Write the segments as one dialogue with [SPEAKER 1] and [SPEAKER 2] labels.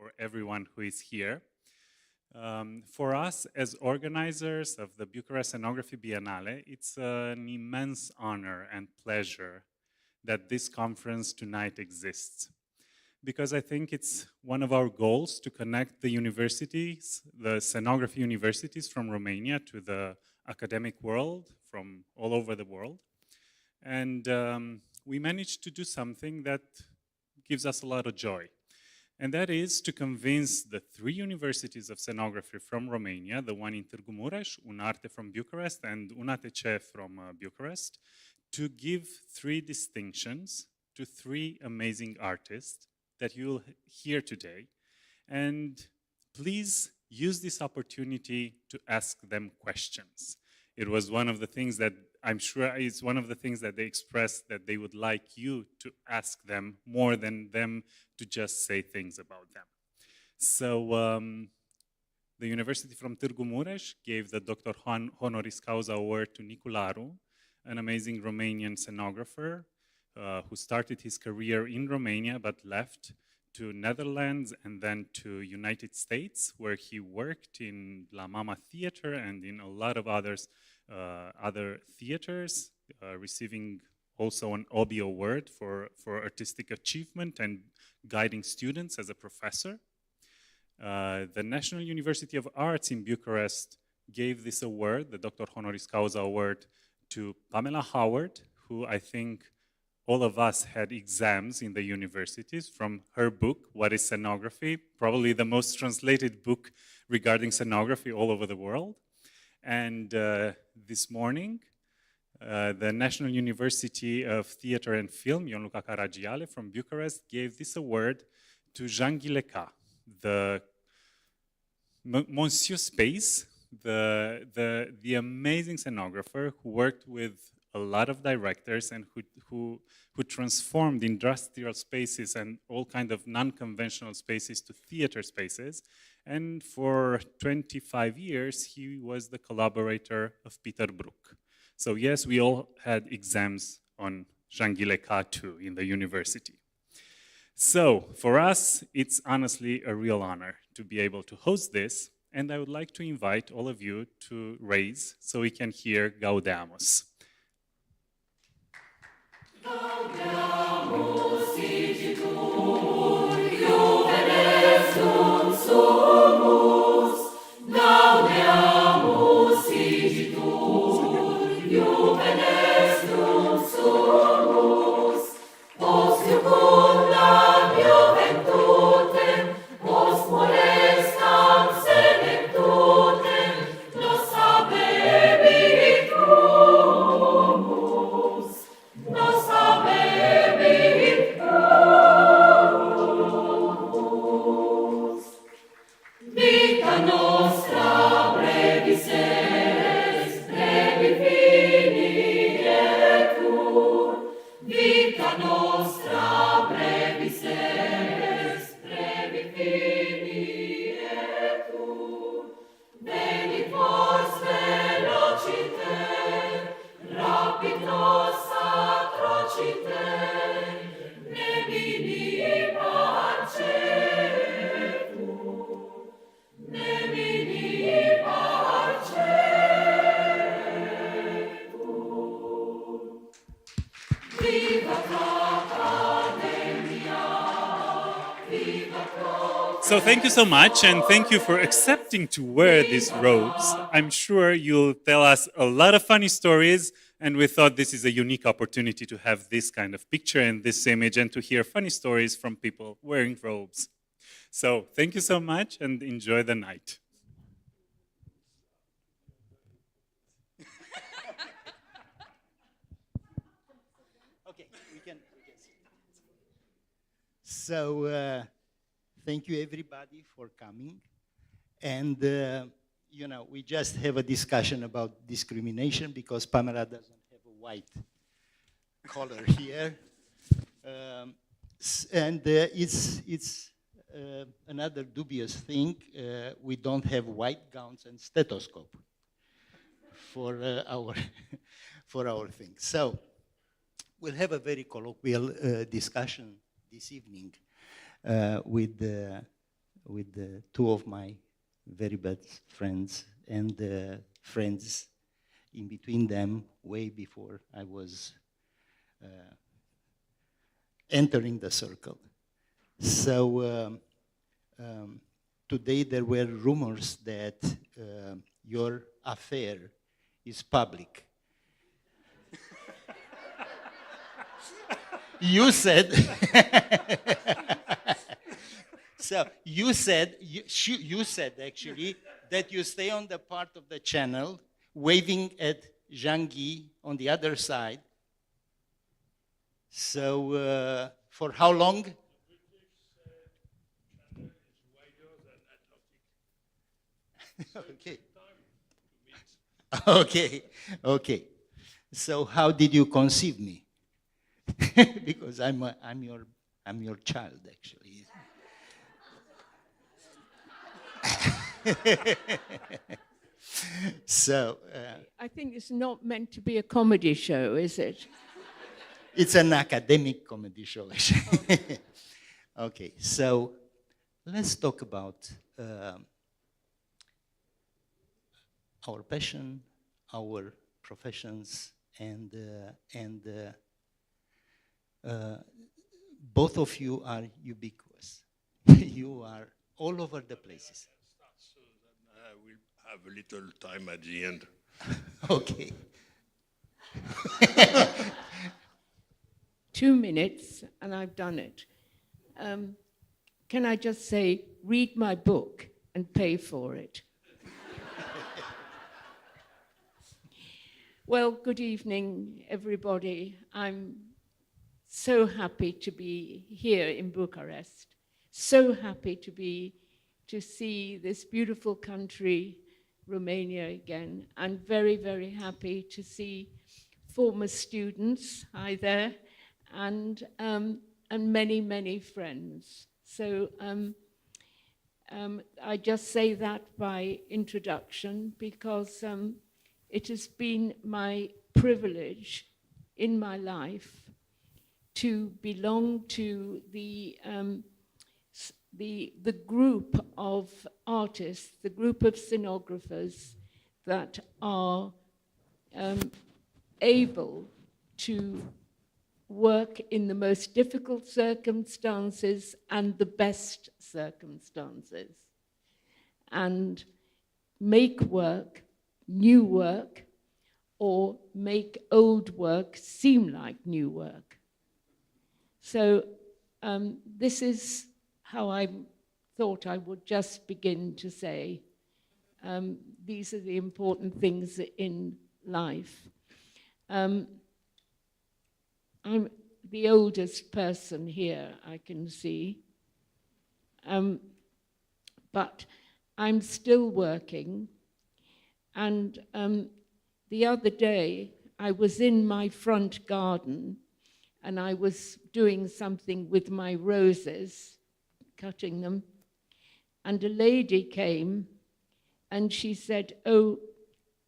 [SPEAKER 1] for everyone who is here. For us, as organizers of the Bucharest Scenography Biennale, it's an immense honor and pleasure that this conference tonight exists. Because I think it's one of our goals to connect the universities, the scenography universities from Romania to the academic world from all over the world. And we managed to do something that gives us a lot of joy. And that is to convince the 3 universities of scenography from Romania, the one in Târgu Mureș, Unarte from Bucharest, and UNATC from Bucharest, to give 3 distinctions to 3 amazing artists that you'll hear today. And please use this opportunity to ask them questions. It was one of the things that I'm sure is one of the things that they expressed that they would like you to ask them more than them to just say things about them. So the university from Târgu Mureș gave the Doctor Honoris Causa award to Nic Ularu, an amazing Romanian scenographer who started his career in Romania but left to Netherlands and then to United States, where he worked in La Mama Theater and in a lot of others, other theaters, receiving also an OBI award for artistic achievement and guiding students as a professor. The National University of Arts in Bucharest gave this award, the Doctor Honoris Causa award, to Pamela Howard, who I think all of us had exams in the universities from her book, What is Scenography? Probably the most translated book regarding scenography all over the world. And this morning, the National University of Theatre and Film, Ion Luca Caragiale from Bucharest, gave this award to Jean-Guy Lecat, the Monsieur Space, the amazing scenographer who worked with a lot of directors and who transformed industrial spaces and all kind of non-conventional spaces to theater spaces. And for 25 years, he was the collaborator of Peter Brook. So yes, we all had exams on Jean-Guy Lecat too in the university. So for us, it's honestly a real honor to be able to host this. And I would like to invite all of you to raise so we can hear Gaudeamus.
[SPEAKER 2] Gaudeamus igitur, juvenescum sumus. Gaudeamus igitur, juvenescum sumus. Post iucundam juventutem, post molestam senectutem, nos habebitur. Nos habebitur. Vita nostra brevis est, brevi finietur. Vita nostra brevis est, brevi finietur. Venit vos velociter, rapid nos atrociter, nemini parcetur, nemini parcetur. Vivat l'Academia, vivat
[SPEAKER 1] So thank you so much, and thank you for accepting to wear these robes. I'm sure you'll tell us a lot of funny stories, and we thought this is a unique opportunity to have this kind of picture and this image and to hear funny stories from people wearing robes. So thank you so much, and enjoy the night.
[SPEAKER 3] Okay, we can sit. So, thank you everybody for coming. And, you know, we just have a discussion about discrimination because Pamela doesn't have a white collar here. And it's another dubious thing. We don't have white gowns and stethoscope for for our thing. So we'll have a very colloquial discussion this evening with two of my very best friends and friends in between them way before I was entering the circle. So today there were rumors that your affair is public. You said, so you said actually that you stay on the part of the channel, waving at Jean-Guy on the other side. So for how long? Okay. Okay. Okay. So how did you conceive me? Because I'm your child, actually. So
[SPEAKER 4] I think it's not meant to be a comedy show, is it?
[SPEAKER 3] it's an academic comedy show, actually. Okay, so let's talk about our passion, our professions, and both of you are ubiquitous. You are all over the places.
[SPEAKER 5] So that I will have a little time at the end.
[SPEAKER 3] Okay.
[SPEAKER 4] 2 minutes, and I've done it. Can I just say, read my book and pay for it? Well, good evening, everybody. I'm so happy to be here in Bucharest. So happy to see this beautiful country, Romania, again. And very, very happy to see former students, hi there, and many, many friends. So I just say that by introduction because it has been my privilege in my life to belong to the group of artists, the group of scenographers that are able to work in the most difficult circumstances and the best circumstances, and make work, new work, or make old work seem like new work. So this is how I thought I would just begin to say these are the important things in life. I'm the oldest person here, I can see, but I'm still working. And the other day, I was in my front garden, and I was doing something with my roses, cutting them, and a lady came, and she said, "Oh,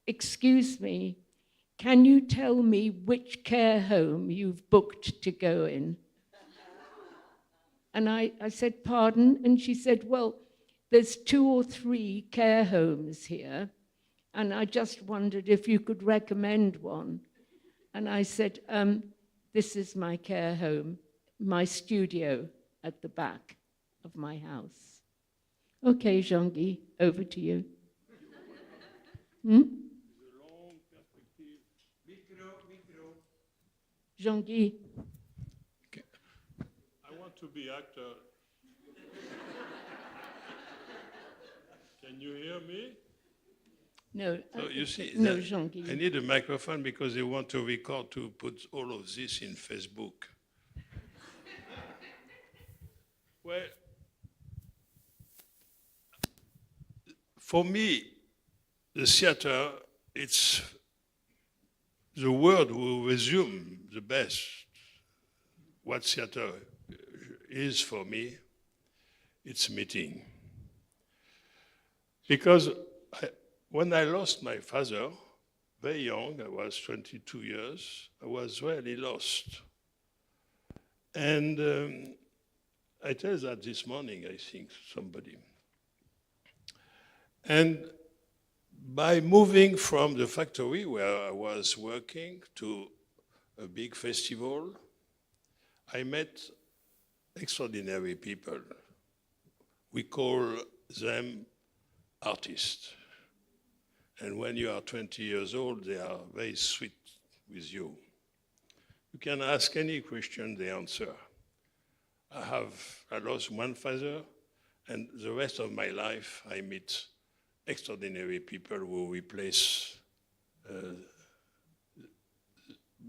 [SPEAKER 4] excuse me, can you tell me which care home you've booked to go in?" And I said, "Pardon?" And she said, "Well, there's 2 or 3 care homes here, and I just wondered if you could recommend one." And I said, "This is my care home, my studio at the back of my house." Okay, Jean-Guy, over to you. Jean-Guy.
[SPEAKER 5] I want to be actor. Can you hear me?
[SPEAKER 4] No,
[SPEAKER 5] So you see,
[SPEAKER 4] no, Jean-Guy.
[SPEAKER 5] I need a microphone because they want to record to put all of this in Facebook. Well, for me, the theater, it's the word will resume the best. What theater is for me, it's meeting. Because when I lost my father, very young, I was 22 years, I was really lost. And I tell that this morning, I think, somebody. And by moving from the factory where I was working to a big festival, I met extraordinary people. We call them artists. And when you are 20 years old, they are very sweet with you. You can ask any question, they answer. I lost one father, and the rest of my life I meet extraordinary people who replace.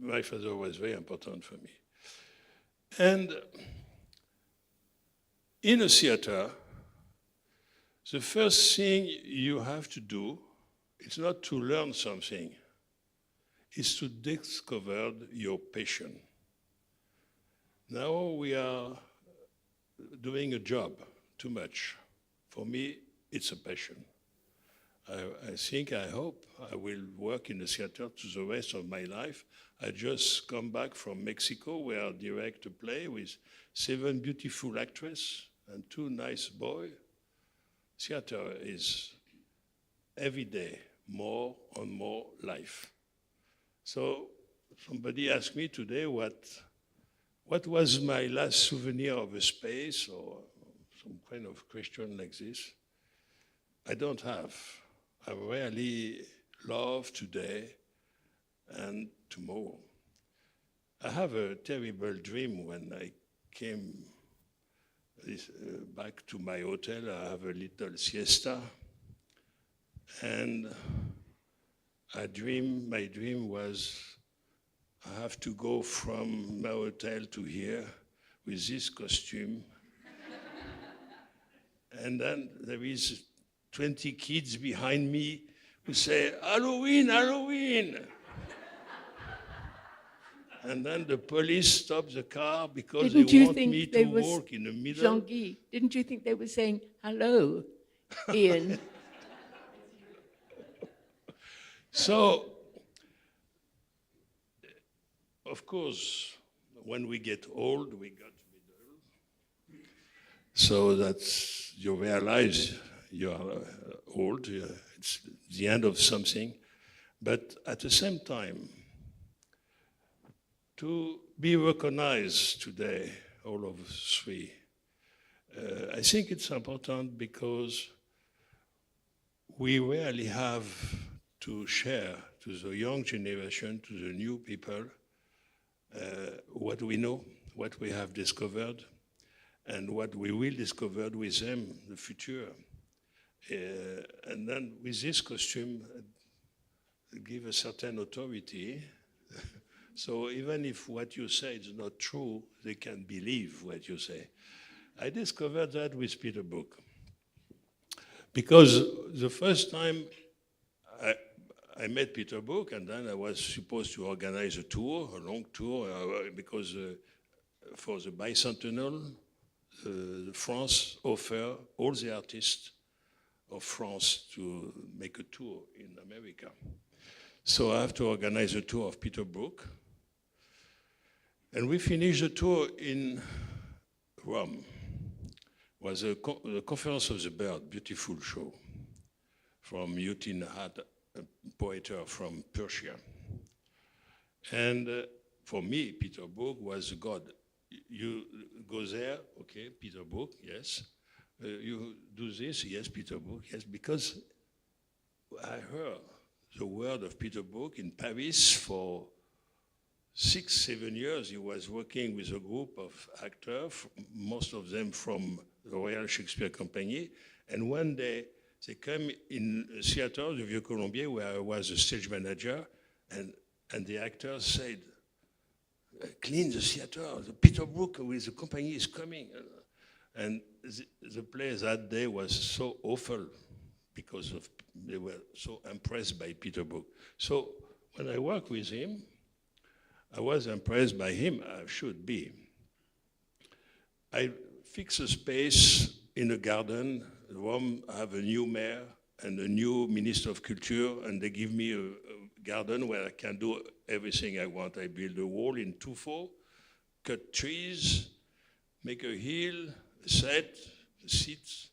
[SPEAKER 5] My father was very important for me. And in a theater, the first thing you have to do is not to learn something, it's to discover your passion. Now we are doing a job, too much. For me, it's a passion. I hope I will work in the theater to the rest of my life. I just come back from Mexico where I direct a play with 7 beautiful actresses and 2 nice boys. Theater is every day more and more life. So somebody asked me today what was my last souvenir of a space or some kind of question like this. I don't have. I really love today and tomorrow. I have a terrible dream when I came back to my hotel. I have a little siesta, and my dream was I have to go from my hotel to here with this costume. And then there is 20 kids behind me who say, Halloween, Halloween. And then the police stopped the car because
[SPEAKER 4] Didn't
[SPEAKER 5] they
[SPEAKER 4] you
[SPEAKER 5] want
[SPEAKER 4] think
[SPEAKER 5] me
[SPEAKER 4] they
[SPEAKER 5] to
[SPEAKER 4] was-
[SPEAKER 5] walk in the middle.
[SPEAKER 4] Jean-Guy, didn't you think they were saying, hello, Ian?
[SPEAKER 5] So, of course, when we get old, we got middle. So that's, you realize you are old, it's the end of something. But at the same time, to be recognized today, all of us three, I think it's important because we really have to share to the young generation, to the new people, what we know, what we have discovered, and what we will discover with them in the future. And then with this costume, give a certain authority. So even if what you say is not true, they can believe what you say. I discovered that with Peter Brook. Because the first time I met Peter Brook, and then I was supposed to organize a tour, a long tour, because for the bicentennial, France offered all the artists of France to make a tour in America. So I have to organize a tour of Peter Brook. And we finished the tour in Rome. It was the Conference of the Bird, beautiful show, from Yutin Had, a poet from Persia. And for me, Peter Brook was a god. You go there, okay, Peter Brook, yes. You do this, yes, Peter Brook, yes, because I heard the word of Peter Brook in Paris for 6-7 years. He was working with a group of actors, most of them from the Royal Shakespeare Company. And one day, they came in a theater, the Vieux-Colombier, where I was a stage manager, and the actors said, clean the theater, the Peter Brook with the company is coming. And the play that day was so awful because they were so impressed by Peter Brook. So when I worked with him, I was impressed by him, I should be. I fixed a space in a garden. Rome have a new mayor and a new minister of culture, and they give me a garden where I can do everything I want. I build a wall in 2-4, cut trees, make a hill, a set, seats,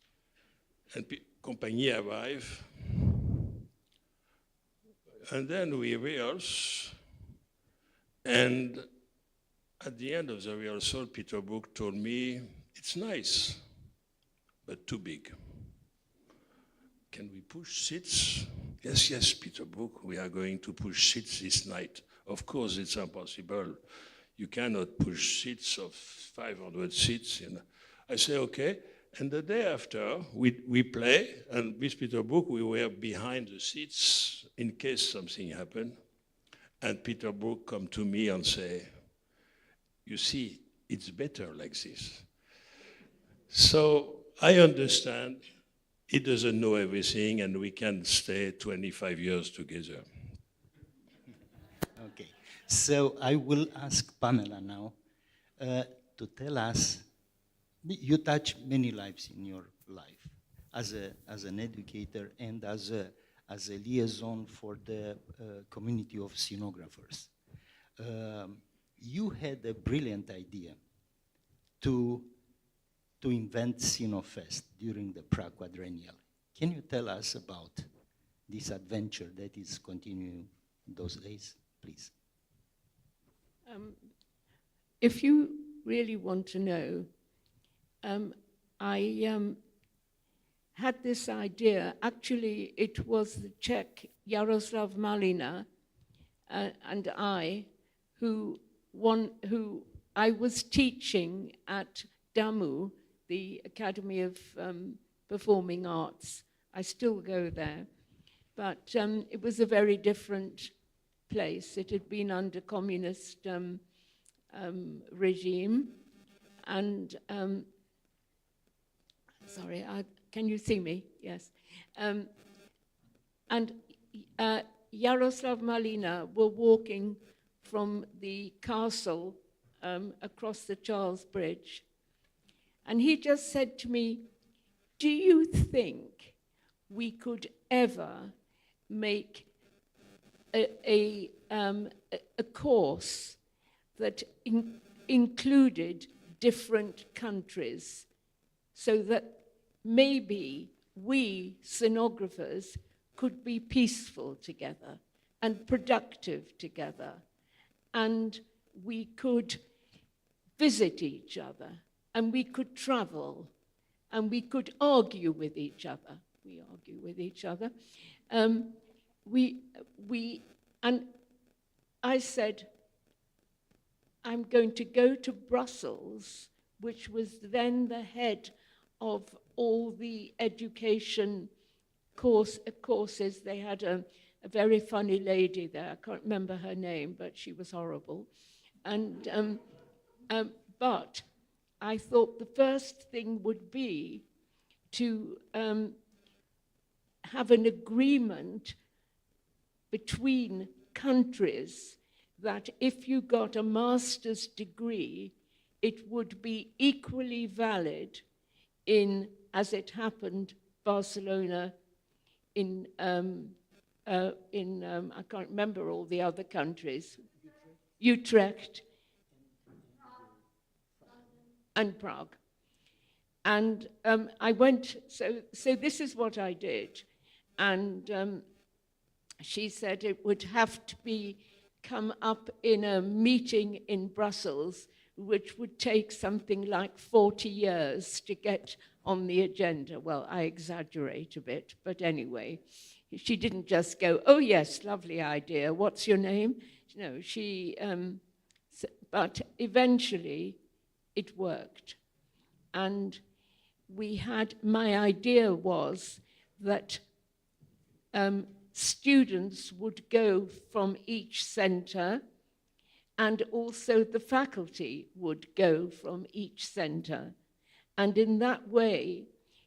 [SPEAKER 5] and compagnie arrive, and then we rehearse, and at the end of the rehearsal, Peter Brook told me, it's nice, but too big. Can we push seats? Yes, yes, Peter Brook, we are going to push seats this night. Of course, it's impossible. You cannot push seats of 500 seats. I say, okay. And the day after, we play, and with Peter Brook, we were behind the seats in case something happened. And Peter Brook come to me and say, you see, it's better like this. So I understand he doesn't know everything, and we can stay 25 years together.
[SPEAKER 3] Okay, so I will ask Pamela now to tell us, you touch many lives in your life as an educator and as a liaison for the community of scenographers. You had a brilliant idea to invent Scenofest during the Prague Quadrennial. Can you tell us about this adventure that is continuing those days, please?
[SPEAKER 4] If you really want to know, I had this idea. Actually, it was the Czech Jaroslav Malina and I who I was teaching at DAMU, the Academy of Performing Arts. I still go there, but it was a very different place. It had been under communist regime, and sorry, can you see me? Yes. And Jaroslav Malina were walking from the castle across the Charles Bridge, and he just said to me, do you think we could ever make a course that included different countries, so that maybe we scenographers could be peaceful together and productive together, and we could visit each other, and we could travel, and we could argue with each other. We argue with each other. And I said, I'm going to go to Brussels, which was then the head of all the education courses. They had a very funny lady there. I can't remember her name, but she was horrible. And but I thought the first thing would be to have an agreement between countries that if you got a master's degree, it would be equally valid in, as it happened, Barcelona, in I can't remember all the other countries, Utrecht, and Prague. And I went, so this is what I did. And she said it would have to come up in a meeting in Brussels, which would take something like 40 years to get on the agenda. Well, I exaggerate a bit, but anyway, she didn't just go, oh yes, lovely idea, what's your name? No, but eventually it worked. And my idea was that students would go from each center, and also the faculty would go from each center. And in that way,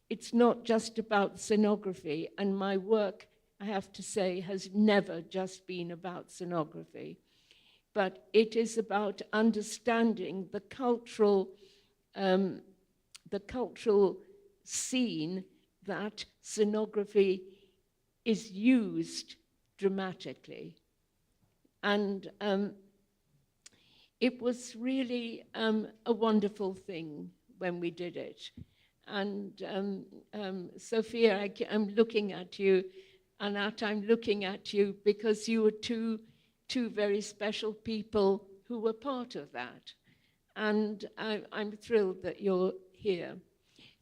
[SPEAKER 4] it's not just about scenography, and my work, I have to say, has never just been about scenography, but it is about understanding the cultural scene that scenography is used dramatically. And it was really a wonderful thing when we did it. And Sophia, I'm looking at you, Anat, I'm looking at you because you were two very special people who were part of that. And I'm thrilled that you're here.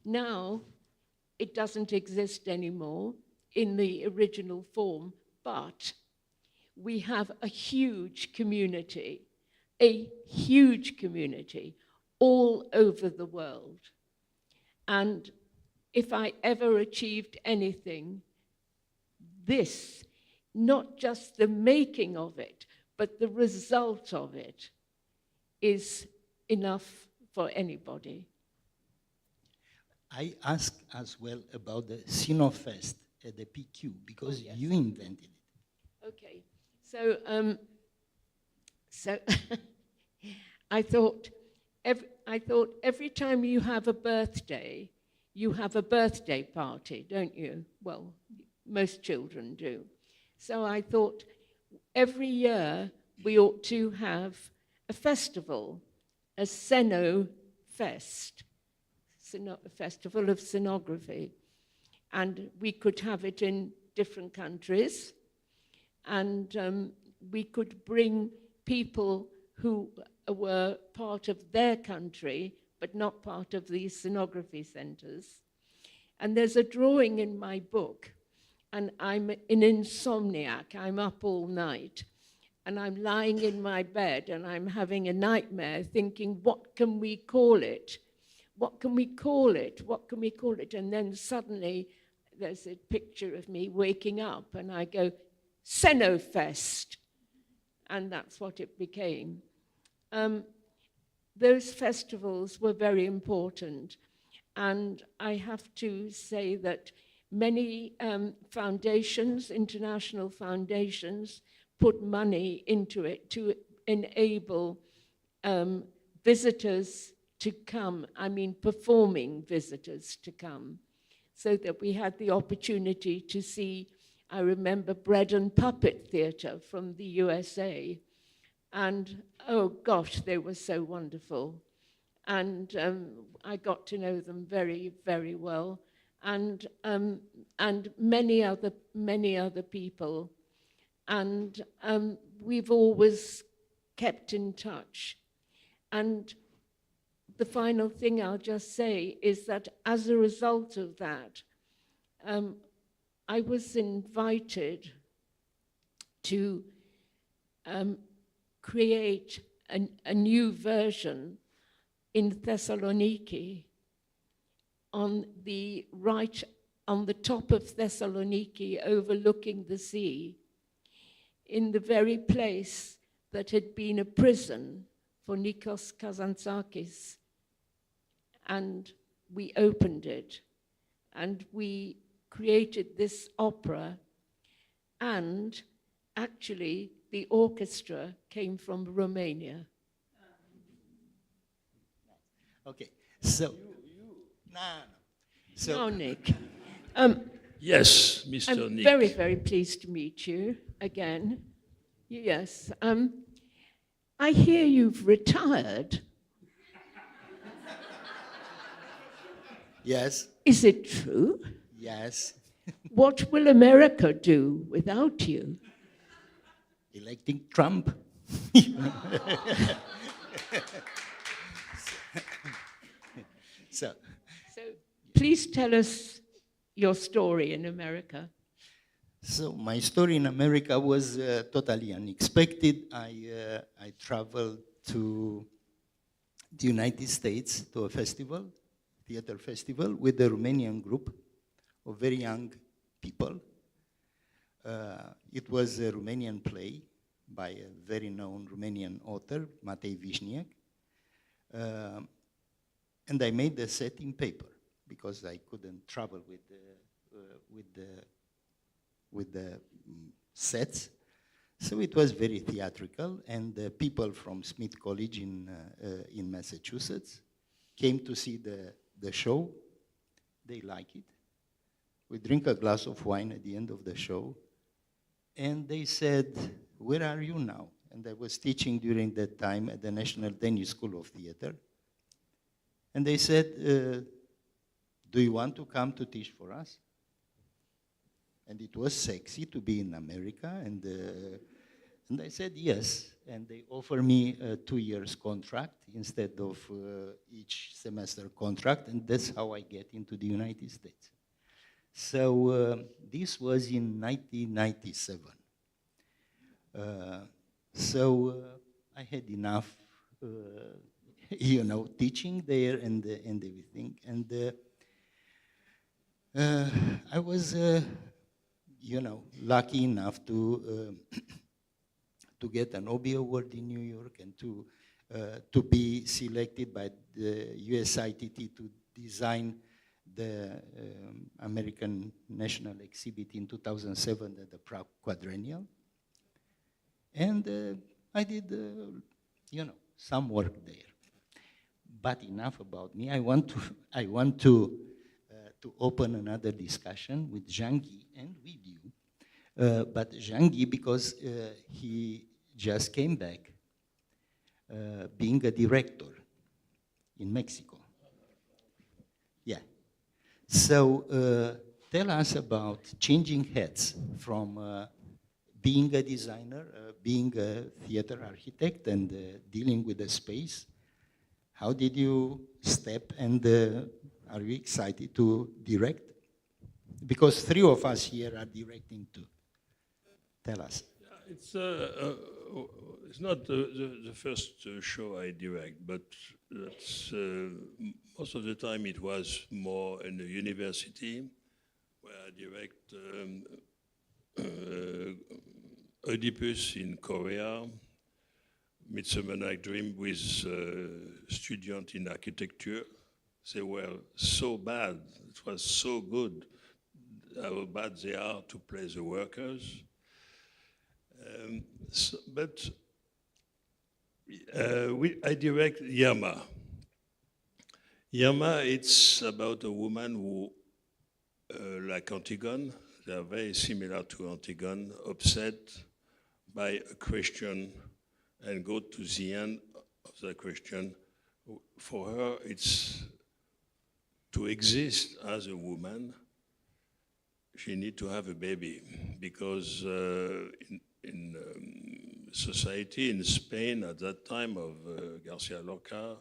[SPEAKER 4] Now, it doesn't exist anymore in the original form, but we have a huge community all over the world. And if I ever achieved anything, this, not just the making of it, but the result of it, is enough for anybody.
[SPEAKER 3] I asked as well about the Sinofest at the PQ, because
[SPEAKER 4] Oh, yes.
[SPEAKER 3] you invented it.
[SPEAKER 4] Okay, so I thought every time you have a birthday party, don't you? Well, most children do. So I thought every year we ought to have a festival, a Seno Fest, a festival of scenography. And we could have it in different countries. And we could bring people who were part of their country, but not part of these scenography centers. And there's a drawing in my book, and I'm an insomniac. I'm up all night, and I'm lying in my bed, and I'm having a nightmare thinking, what can we call it? What can we call it? What can we call it? And then suddenly there's a picture of me waking up, and I go, Senofest. And that's what it became. Those festivals were very important. And I have to say that many foundations, international foundations, put money into it to enable visitors to come, performing visitors to come, so that we had the opportunity to see, I remember, Bread and Puppet Theatre from the USA. And, oh gosh, they were so wonderful. And I got to know them very, very well. And many other people. And we've always kept in touch. And the final thing I'll just say is that as a result of that, I was invited to create a new version in Thessaloniki, on the top of Thessaloniki, overlooking the sea, in the very place that had been a prison for Nikos Kazantzakis. And we opened it, and we created this opera, and actually the orchestra came from Romania.
[SPEAKER 3] Okay, so... No. So,
[SPEAKER 4] Now, Nick,
[SPEAKER 5] Yes, Mr.
[SPEAKER 4] I'm
[SPEAKER 5] Nic.
[SPEAKER 4] very, very pleased to meet you again. Yes. I hear you've retired.
[SPEAKER 3] yes,
[SPEAKER 4] Is it true?
[SPEAKER 3] yes.
[SPEAKER 4] What will America do without you?
[SPEAKER 3] Electing Trump. So,
[SPEAKER 4] So please tell us your story in America.
[SPEAKER 3] So my story in America was totally unexpected. I traveled to the United States to a festival, theater festival, with a Romanian group of very young people. It was a Romanian play by a very known Romanian author, Matei Vișniac. And I made the set in paper because I couldn't travel with the sets. So it was very theatrical, and the people from Smith College in Massachusetts came to see the show. They like it. We drink a glass of wine at the end of the show, and they said, "Where are you now?" And I was teaching during that time at the National Danish School of Theater. And they said, do you want to come to teach for us? And it was sexy to be in America, and I said yes. And they offered me a 2 years contract instead of each semester contract, and that's how I get into the United States. So this was in 1997. I had enough, teaching there and everything. And I was, lucky enough to get an Obie Award in New York and to be selected by the USITT to design the American National Exhibit in 2007 at the Prague Quadrennial. And I did, some work there. But enough about me. I want to open another discussion with Jean-Guy and with you. But Jean-Guy, because he just came back being a director in Mexico. Yeah. So tell us about changing heads from being a designer, being a theater architect, and dealing with the space. How did you step, and are you excited to direct? Because 3 of us here are directing too. Tell us.
[SPEAKER 5] It's not the first show I direct, but that's, most of the time it was more in the university, where I direct Oedipus in Korea, Midsummer Night Dream with students in architecture. They were so bad, it was so good, how bad they are to play the workers. I direct Yama. Yama, it's about a woman who, like Antigone, they are very similar to Antigone, upset by a question and go to the end of the question. For her, it's to exist as a woman, she needs to have a baby, because in society in Spain at that time of Garcia Lorca,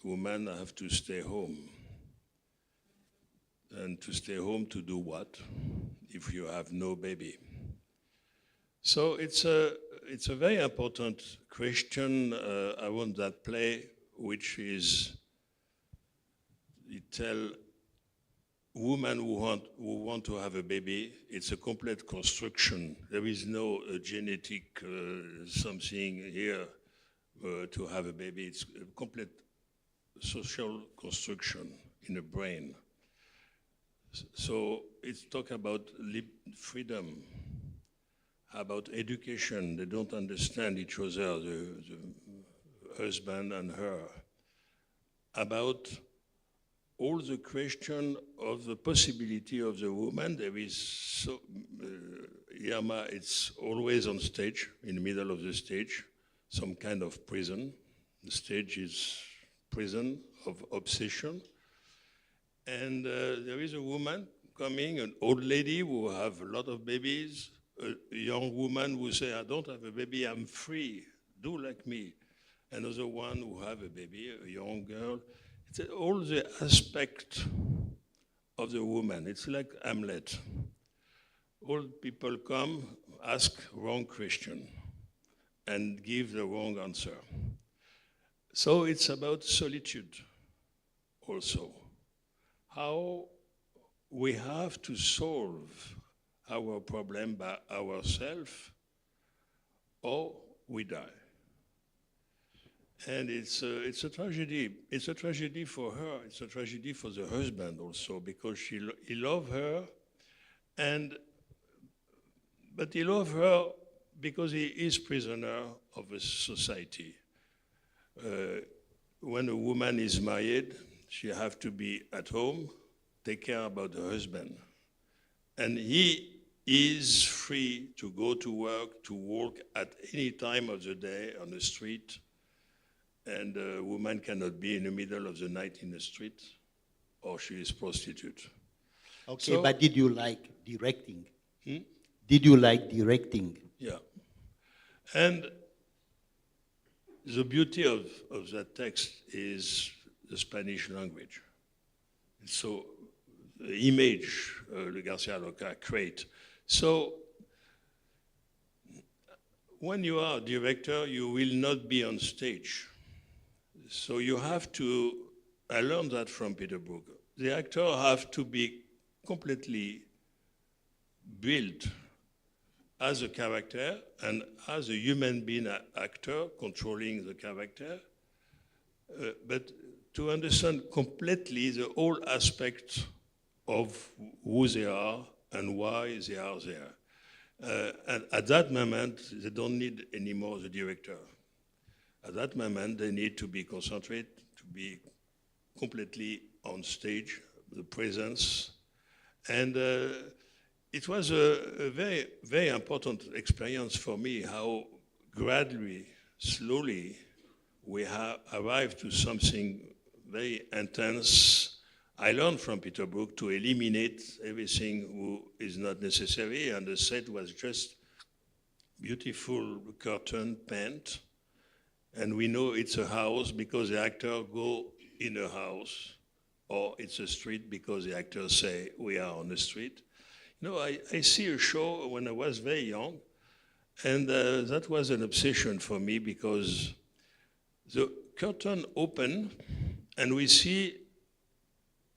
[SPEAKER 5] women have to stay home. And to stay home to do what if you have no baby? So it's a very important question. I want that play, which is, it tell women who want to have a baby, it's a complete construction. There is no genetic something here to have a baby. It's a complete social construction in the brain. So it's talk about freedom, about education. They don't understand each other, the husband and her. About all the question of the possibility of the woman. There is so, Yama, it's always on stage, in the middle of the stage, some kind of prison. The stage is prison of obsession. And there is a woman coming, an old lady who have a lot of babies, a young woman who say, I don't have a baby, I'm free, do like me. Another one who have a baby, a young girl. It's all the aspect of the woman. It's like Hamlet. Old people come, ask wrong question, and give the wrong answer. So it's about solitude also. How we have to solve our problem by ourselves, or we die. And it's a tragedy. It's a tragedy for her. It's a tragedy for the husband also, because he loved her, but he loved her because he is prisoner of a society. When a woman is married, she has to be at home, take care about the husband. And he is free to go to work, to walk at any time of the day on the street. And a woman cannot be in the middle of the night in the street. or she is prostitute.
[SPEAKER 3] Okay,
[SPEAKER 5] So-
[SPEAKER 3] but did you like directing? Did you like directing?
[SPEAKER 5] Yeah. And the beauty of that text is the Spanish language. So the image Garcia Lorca create. So when you are a director, you will not be on stage. So you have to, I learned that from Peter Brook. The actor have to be completely built as a character and as a human being actor controlling the character, but to understand completely the whole aspect of who they are and why they are there. And at that moment, they don't need anymore the director. At that moment, they need to be concentrated, to be completely on stage, the presence. And it was a very, very important experience for me, how gradually, slowly, we have arrived to something very intense. I learned from Peter Brook to eliminate everything who is not necessary, and the set was just beautiful curtain paint. And we know it's a house because the actor go in a house, or it's a street because the actors say we are on the street. You know, I see a show when I was very young, and that was an obsession for me because the curtain opened, and we see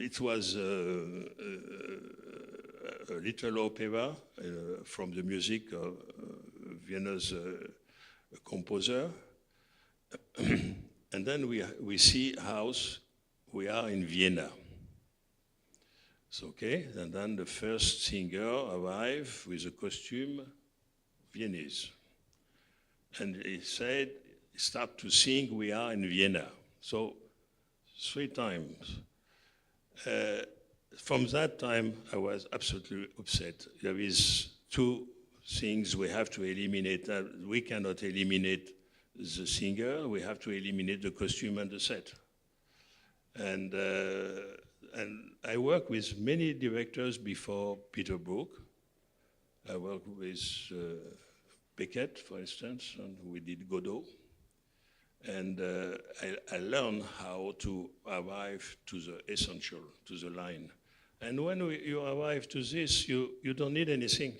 [SPEAKER 5] it was a little opera from the music of Vienna's composer. And then we see house, we are in Vienna. So, okay, and then the first singer arrived with a costume, Viennese. And he said, start to sing, we are in Vienna. So 3 times. From that time, I was absolutely upset. There is 2 things we have to eliminate. We cannot eliminate the singer, we have to eliminate the costume and the set. And I worked with many directors before Peter Brook. I worked with Lecat, for instance, and we did Godot. And I learned how to arrive to the essential, to the line. And when you arrive to this, you don't need anything.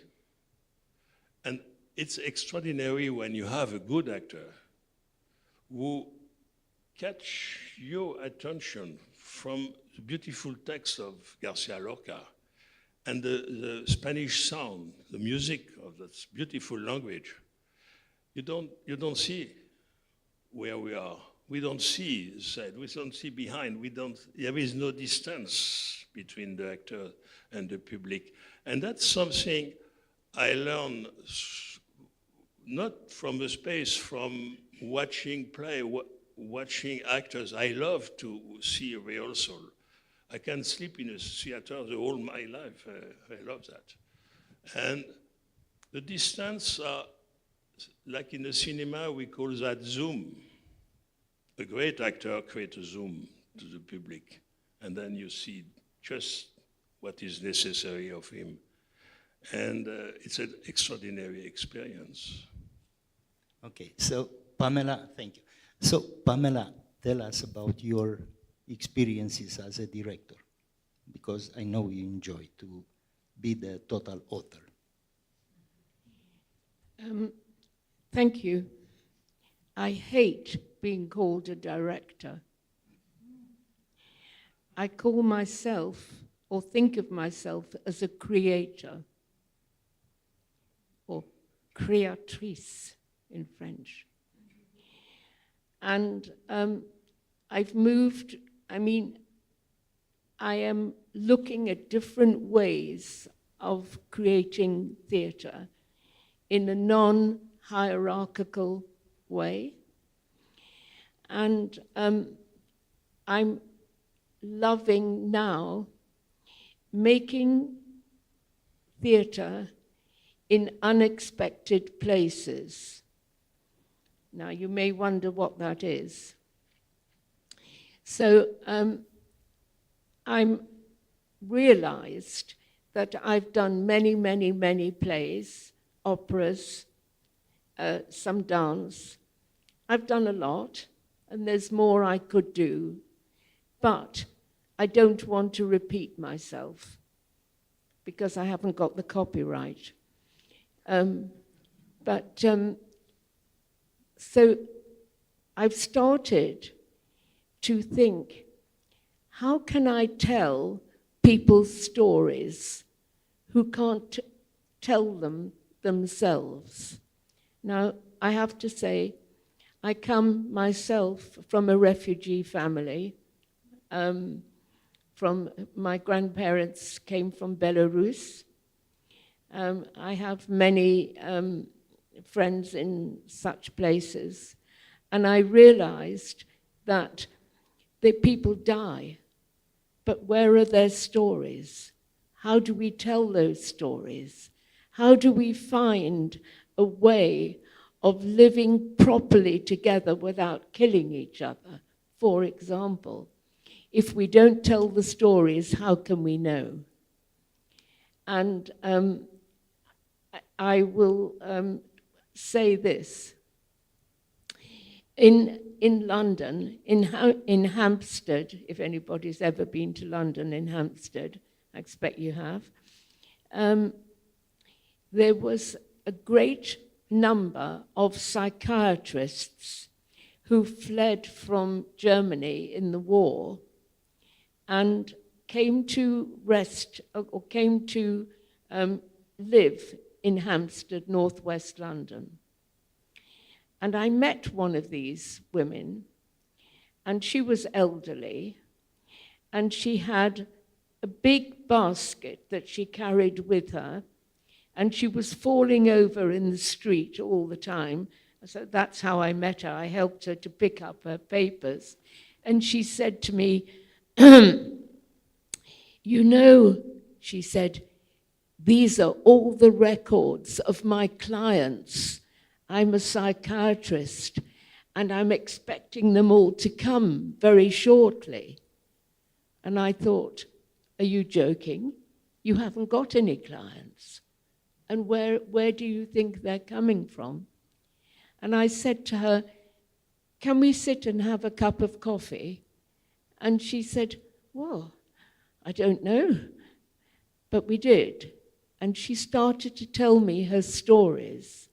[SPEAKER 5] And it's extraordinary when you have a good actor who catch your attention from the beautiful text of Garcia Lorca and the Spanish sound, the music of that beautiful language. You don't see where we are. We don't see side. We don't see behind. There is no distance between the actor and the public. And that's something I learned not from the space, from watching play, watching actors. I love to see a rehearsal. I can sleep in a theater the whole my life. I love that. And the distance, like in the cinema, we call that zoom. A great actor creates a zoom to the public, and then you see just what is necessary of him. And it's an extraordinary experience.
[SPEAKER 3] Okay, so Pamela, thank you. So Pamela, tell us about your experiences as a director, because I know you enjoy to be the total author.
[SPEAKER 4] Thank you. I hate being called a director. I call myself, or think of myself, as a creator, or créatrice in French. And I've moved, I am looking at different ways of creating theatre in a non-hierarchical way. And I'm loving now making theatre in unexpected places. Now, you may wonder what that is. So I'm realized that I've done many, many, many plays, operas, some dance. I've done a lot, and there's more I could do, but I don't want to repeat myself because I haven't got the copyright. So I've started to think, how can I tell people's stories who can't tell them themselves? Now, I have to say, I come myself from a refugee family. From my grandparents came from Belarus. I have many friends in such places, and I realized that the people die, but where are their stories? How do we tell those stories? How do we find a way of living properly together without killing each other? For example, if we don't tell the stories, how can we know? And I will say this. In London, in Hampstead, if anybody's ever been to London, in Hampstead, I expect you have, there was a great number of psychiatrists who fled from Germany in the war and came to rest, or came to live in Hampstead, northwest London. And I met one of these women, and she was elderly, and she had a big basket that she carried with her, and she was falling over in the street all the time. So that's how I met her. I helped her to pick up her papers. And she said to me, you know, she said, these are all the records of my clients. I'm a psychiatrist, and I'm expecting them all to come very shortly. And I thought, are you joking? You haven't got any clients. And where do you think they're coming from? And I said to her, can we sit and have a cup of coffee? And she said, well, I don't know. But we did. And she started to tell me her stories.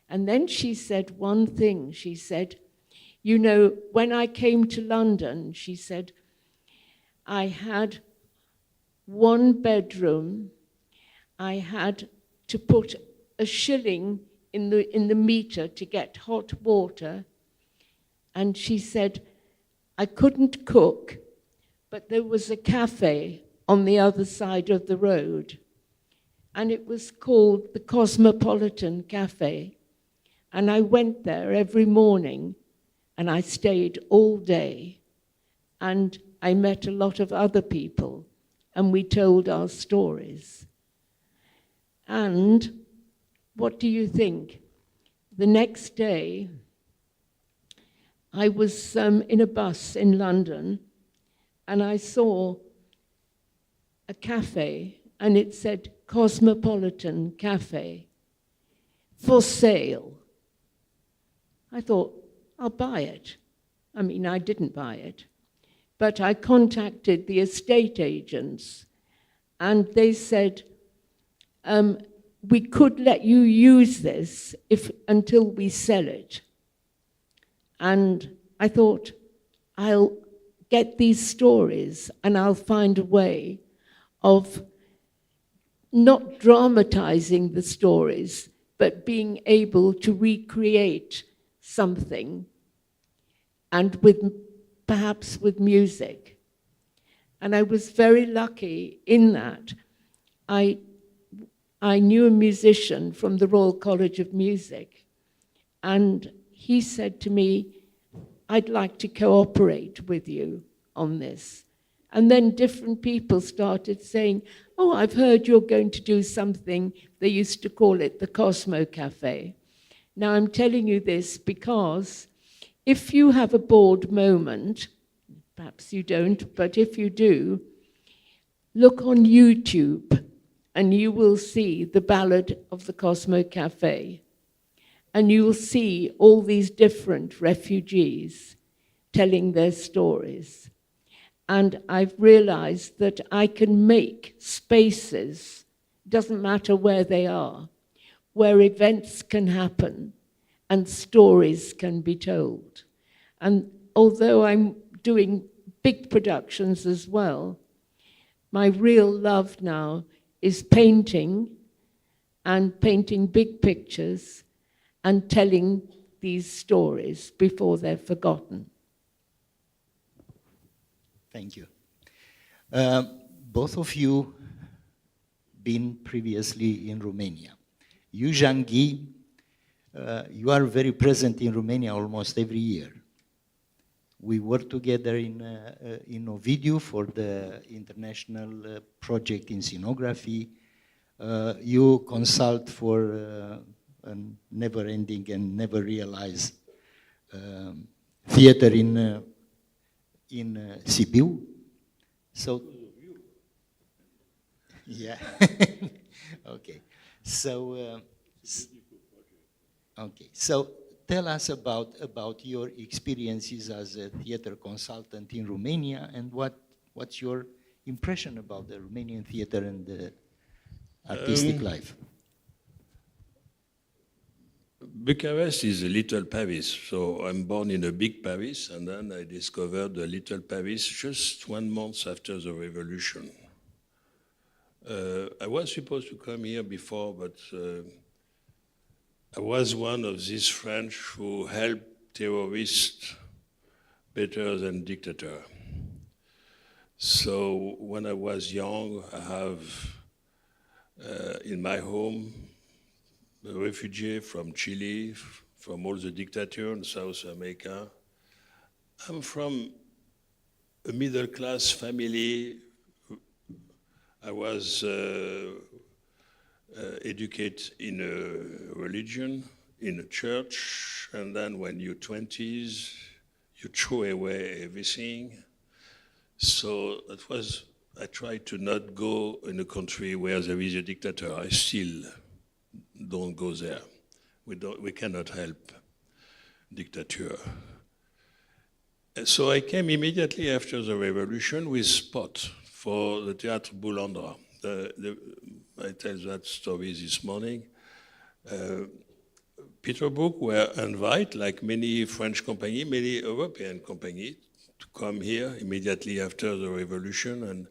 [SPEAKER 4] And then she said one thing. She said, you know, when I came to London, she said, I had one bedroom. I had to put a shilling in the meter to get hot water. And she said, I couldn't cook, but there was a cafe on the other side of the road. And it was called the Cosmopolitan Cafe. And I went there every morning, and I stayed all day. And I met a lot of other people, and we told our stories. And what do you think? The next day, I was in a bus in London, and I saw a cafe, and it said Cosmopolitan Cafe, for sale. I thought, I'll buy it. I mean, I didn't buy it, but I contacted the estate agents, and they said, we could let you use this until we sell it. And I thought, I'll get these stories and I'll find a way of not dramatizing the stories, but being able to recreate something, and perhaps with music. And I was very lucky in that. I knew a musician from the Royal College of Music, and he said to me, I'd like to cooperate with you on this. And then different people started saying, oh, I've heard you're going to do something. They used to call it the Cosmo Cafe. Now, I'm telling you this because if you have a bored moment, perhaps you don't, but if you do, look on YouTube and you will see the Ballad of the Cosmo Cafe. And you will see all these different refugees telling their stories. And I've realized that I can make spaces, doesn't matter where they are, where events can happen and stories can be told. And although I'm doing big productions as well, my real love now is painting and painting big pictures and telling these stories before they're forgotten.
[SPEAKER 3] Thank you. Both of you been previously in Romania. You, Jean-Guy, you are very present in Romania almost every year. We work together in Ovidiu for the international project in scenography. You consult for a never-ending and never realized theater in Sibiu. So, yeah. Okay. So, okay. So, tell us about your experiences as a theater consultant in Romania and what's your impression about the Romanian theater and the artistic life?
[SPEAKER 5] Bucharest is a little Paris, so I'm born in a big Paris, and then I discovered a little Paris just 1 month after the revolution. I was supposed to come here before, but I was one of these French who helped terrorists better than dictator. So when I was young, I have in my home a refugee from Chile, from all the dictature in South America. I'm from a middle-class family. I was educated in a religion, in a church, and then when you're 20s, you throw away everything. So that was, I tried to not go in a country where there is a dictator. I still don't go there. We cannot help dictature. And so I came immediately after the revolution with spot for the Théâtre Boulandra. I tell that story this morning. Petersburg were invited, like many French companies, many European companies, to come here immediately after the revolution and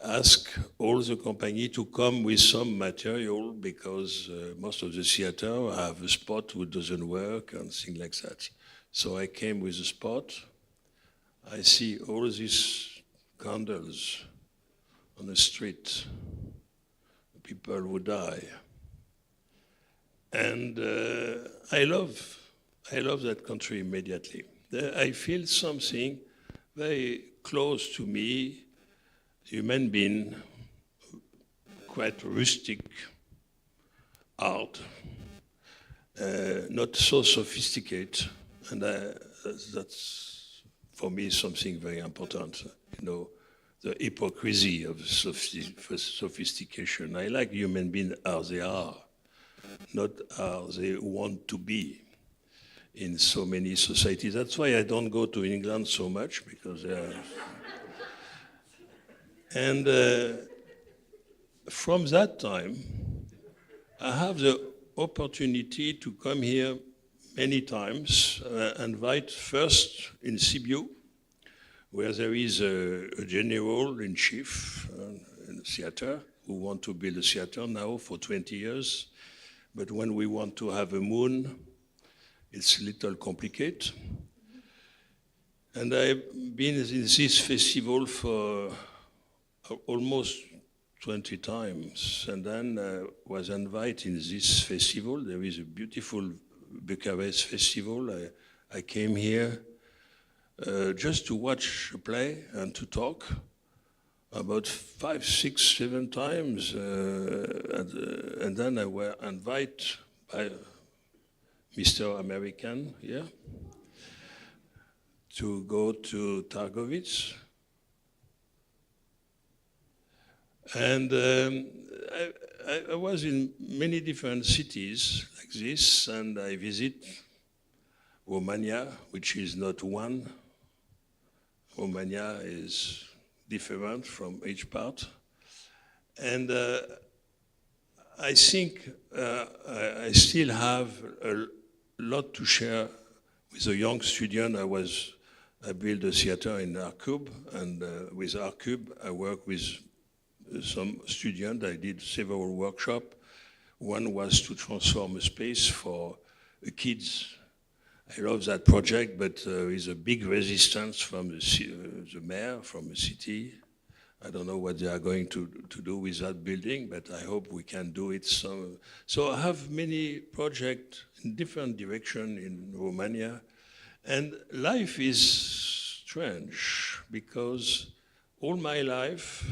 [SPEAKER 5] ask all the company to come with some material because most of the theater have a spot who doesn't work and things like that. So I came with a spot. I see all these candles on the street, people who die. And I love that country immediately. I feel something very close to me, human being, quite rustic art, not so sophisticated, and that's for me something very important. You know, the hypocrisy of sophistication. I like human beings as they are, not as they want to be in so many societies. That's why I don't go to England so much, because they are. And from that time, I have the opportunity to come here many times, invite first in Sibiu, where there is a general in chief in the theater who want to build a theater now for 20 years. But when we want to have a moon, it's a little complicated. And I've been in this festival for almost 20 times, and then was invited in this festival. There is a beautiful Bucharest festival. I came here just to watch a play and to talk about 5, 6, 7 times, and then I were invited by Mr. American here to go to Targovic. And I was in many different cities like this, and I visit Romania, which is not one. Romania is different from each part. And I think I still have a lot to share with a young student. I built a theater in R-Cube, and with R-Cube, I work with some students. I did several workshops. One was to transform a space for kids. I love that project, but there is a big resistance from the mayor, from the city. I don't know what they are going to do with that building, but I hope we can do it. So I have many projects in different directions in Romania. And life is strange, because all my life,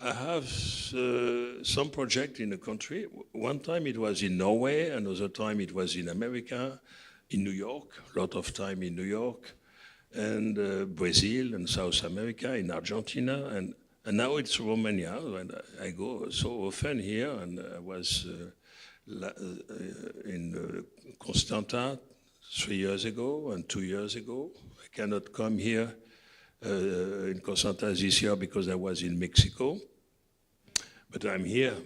[SPEAKER 5] I have some project in the country. One time it was in Norway, another time it was in America, in New York, a lot of time in New York, and Brazil and South America, in Argentina, and now it's Romania, and I go so often here, and I was in Constanta 3 years ago and 2 years ago. I cannot come here in Constanta this year because I was in Mexico, but I'm here.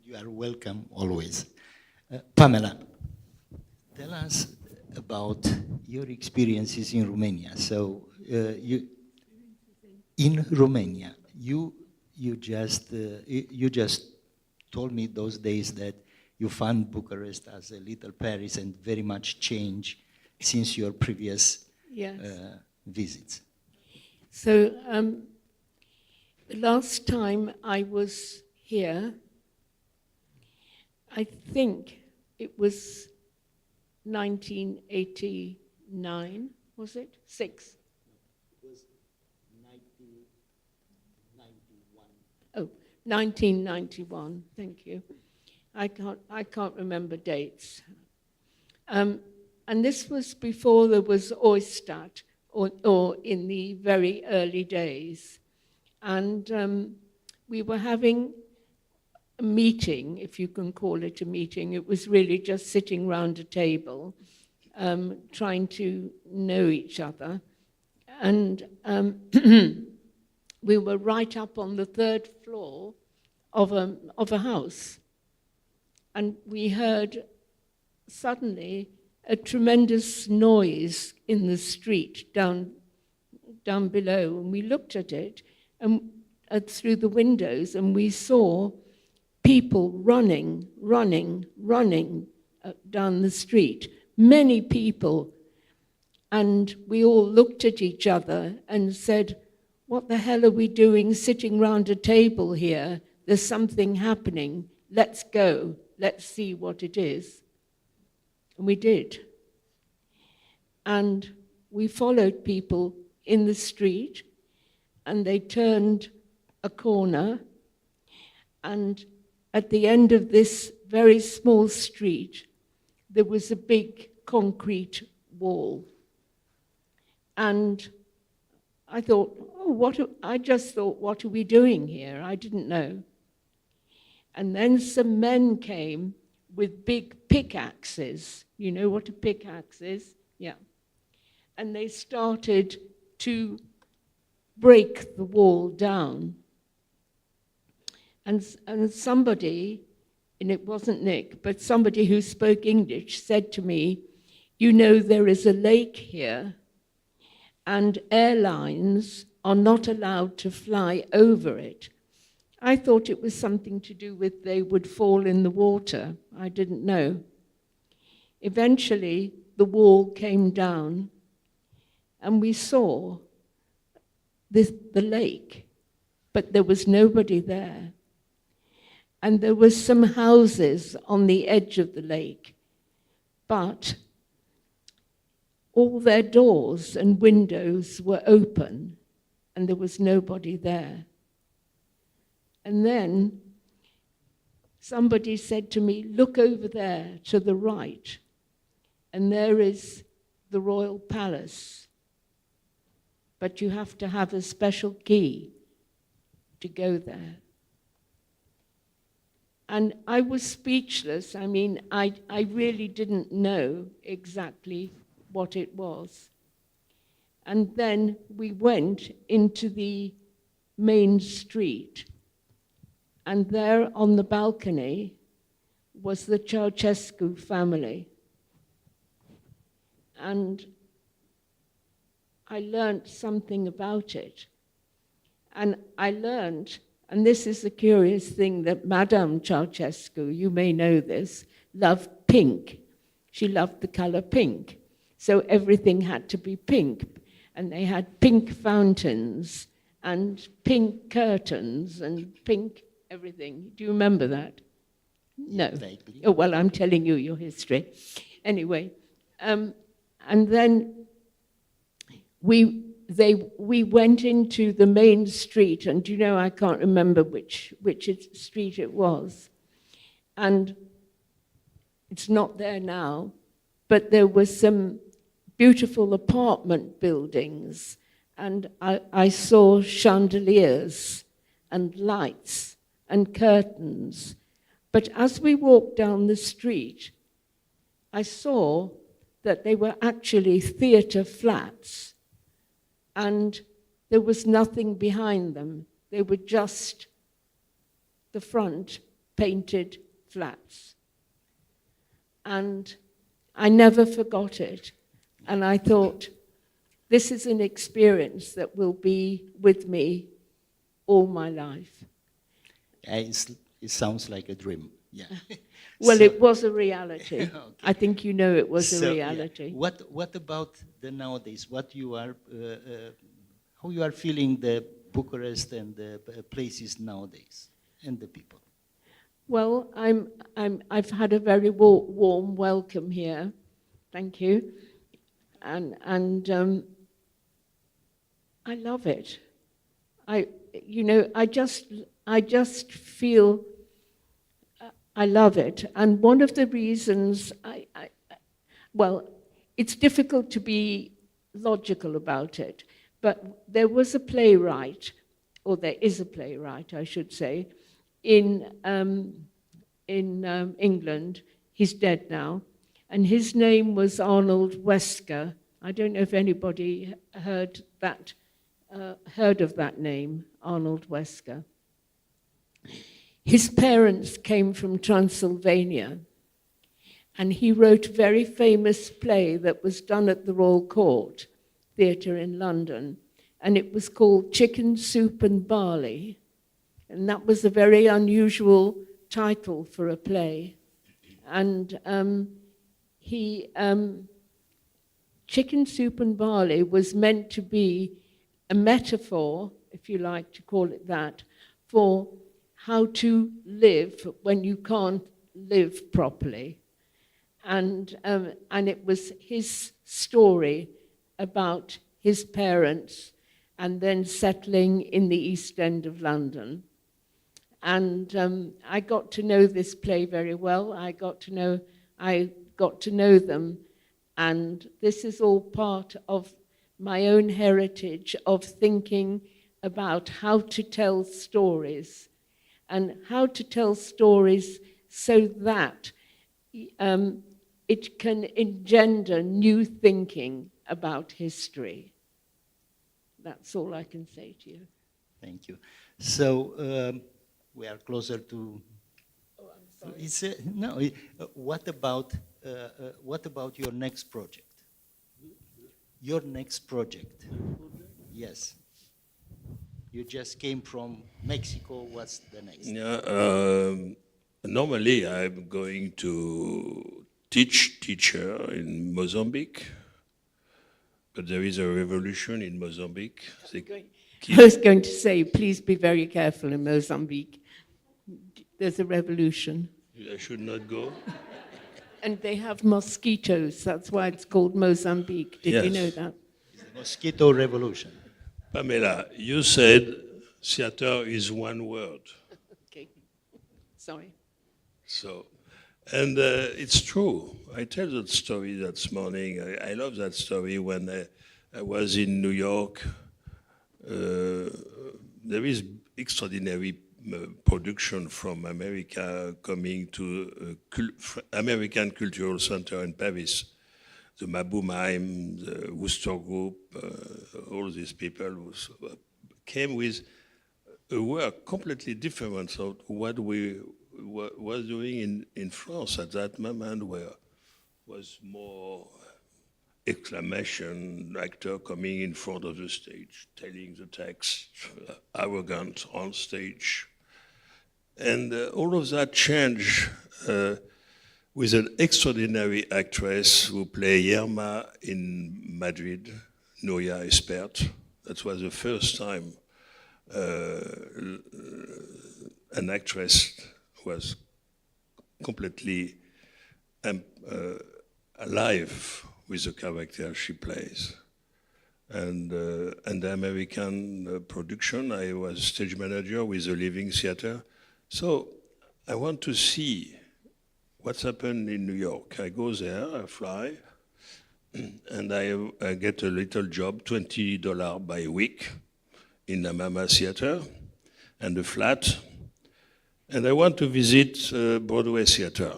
[SPEAKER 3] You are welcome always. Pamela, tell us about your experiences in Romania. So in Romania, you just told me those days that you found Bucharest as a little Paris and very much changed since your previous visits.
[SPEAKER 4] So the last time I was here, I think it was 1989, was it? 6? It
[SPEAKER 3] was 1991.
[SPEAKER 4] Oh, 1991, thank you. I can't remember dates. And this was before there was Oystat, or in the very early days. And we were having a meeting, if you can call it a meeting. It was really just sitting round a table, trying to know each other. And we were right up on the 3rd floor of a house. And we heard suddenly a tremendous noise in the street down below. And we looked at it and through the windows, and we saw people running down the street, many people. And we all looked at each other and said, what the hell are we doing sitting round a table here? There's something happening. Let's go. Let's see what it is. And we did. And we followed people in the street, and they turned a corner, and at the end of this very small street, there was a big concrete wall. And I thought, I just thought, what are we doing here? I didn't know. And then some men came with big pickaxes. You know what a pickaxe is? Yeah. And they started to break the wall down. And somebody, and it wasn't Nick, but somebody who spoke English said to me, you know, there is a lake here, and airlines are not allowed to fly over it. I thought it was something to do with they would fall in the water. I didn't know. Eventually, the wall came down, and we saw the lake, but there was nobody there. And there were some houses on the edge of the lake, but all their doors and windows were open, and there was nobody there. And then somebody said to me, look over there to the right, and there is the royal palace, but you have to have a special key to go there. And I was speechless. I mean, I really didn't know exactly what it was. And then we went into the main street, and there on the balcony was the Ceausescu family. And I learned something about it. And I learned, and this is the curious thing, that Madame Ceausescu, you may know this, loved pink. She loved the color pink. So everything had to be pink. And they had pink fountains and pink curtains and pink everything. Do you remember that? No.
[SPEAKER 3] Vaguely.
[SPEAKER 4] Oh, well, I'm telling you your history. Anyway, and then we went into the main street, and you know, I can't remember which street it was. And it's not there now, but there was some beautiful apartment buildings, and I saw chandeliers and lights and curtains. But as we walked down the street, I saw that they were actually theatre flats, and there was nothing behind them. They were just the front painted flats. And I never forgot it. And I thought, this is an experience that will be with me all my life.
[SPEAKER 3] It sounds like a dream. Yeah.
[SPEAKER 4] Well,
[SPEAKER 3] So-
[SPEAKER 4] it was a reality.
[SPEAKER 3] Okay.
[SPEAKER 4] I think you know it was
[SPEAKER 3] So,
[SPEAKER 4] a
[SPEAKER 3] yeah.
[SPEAKER 4] reality.
[SPEAKER 3] What about the nowadays? What you are, how you are feeling the Bucharest and the places nowadays and the people?
[SPEAKER 4] Well, I've had a very warm welcome here. Thank you. And I love it. I just feel I love it. And one of the reasons well, it's difficult to be logical about it, but there was a playwright, or there is a playwright, I should say, in England. He's dead now, and his name was Arnold Wesker. I don't know if anybody heard of that name, Arnold Wesker. His parents came from Transylvania, and he wrote a very famous play that was done at the Royal Court Theatre in London, and it was called Chicken Soup and Barley, and that was a very unusual title for a play. And Chicken Soup and Barley was meant to be a metaphor, if you like to call it that, for how to live when you can't live properly. And it was his story about his parents and then settling in the East End of London. And I got to know this play very well. I got to know them. And this is all part of my own heritage of thinking about how to tell stories, and how to tell stories so that it can engender new thinking about history. That's all I can say to you.
[SPEAKER 3] Thank you. So we are closer to.
[SPEAKER 4] Oh, I'm sorry.
[SPEAKER 3] What about your next project? Your next project? Yes. You just came from Mexico. What's the next?
[SPEAKER 5] Yeah, normally I'm going to teacher in Mozambique, but there is a revolution in Mozambique.
[SPEAKER 4] I was going to say, please be very careful in Mozambique. There's a revolution.
[SPEAKER 5] I should not go.
[SPEAKER 4] And they have mosquitoes. That's why it's called Mozambique. Did you
[SPEAKER 5] Yes.
[SPEAKER 4] know that?
[SPEAKER 3] It's the mosquito revolution.
[SPEAKER 5] Pamela, you said theater is one word.
[SPEAKER 4] Okay. Sorry.
[SPEAKER 5] So And it's true. I tell that story that morning. I love that story when I was in New York. There is extraordinary production from America coming to American Cultural Center in Paris. The Mabou Mime, the Wooster Group, all these people came with a work completely different from what we was doing in France at that moment, where was more exclamation, actor coming in front of the stage, telling the text, arrogant on stage. And all of that changed with an extraordinary actress who played Yerma in Madrid, Nuria Espert. That was the first time an actress was completely alive with the character she plays. And the American production, I was stage manager with the Living Theater. So I want to see what's happened in New York. I go there, I fly, and I get a little job, $20 by week in the Mama Theater and a flat. And I want to visit Broadway Theater.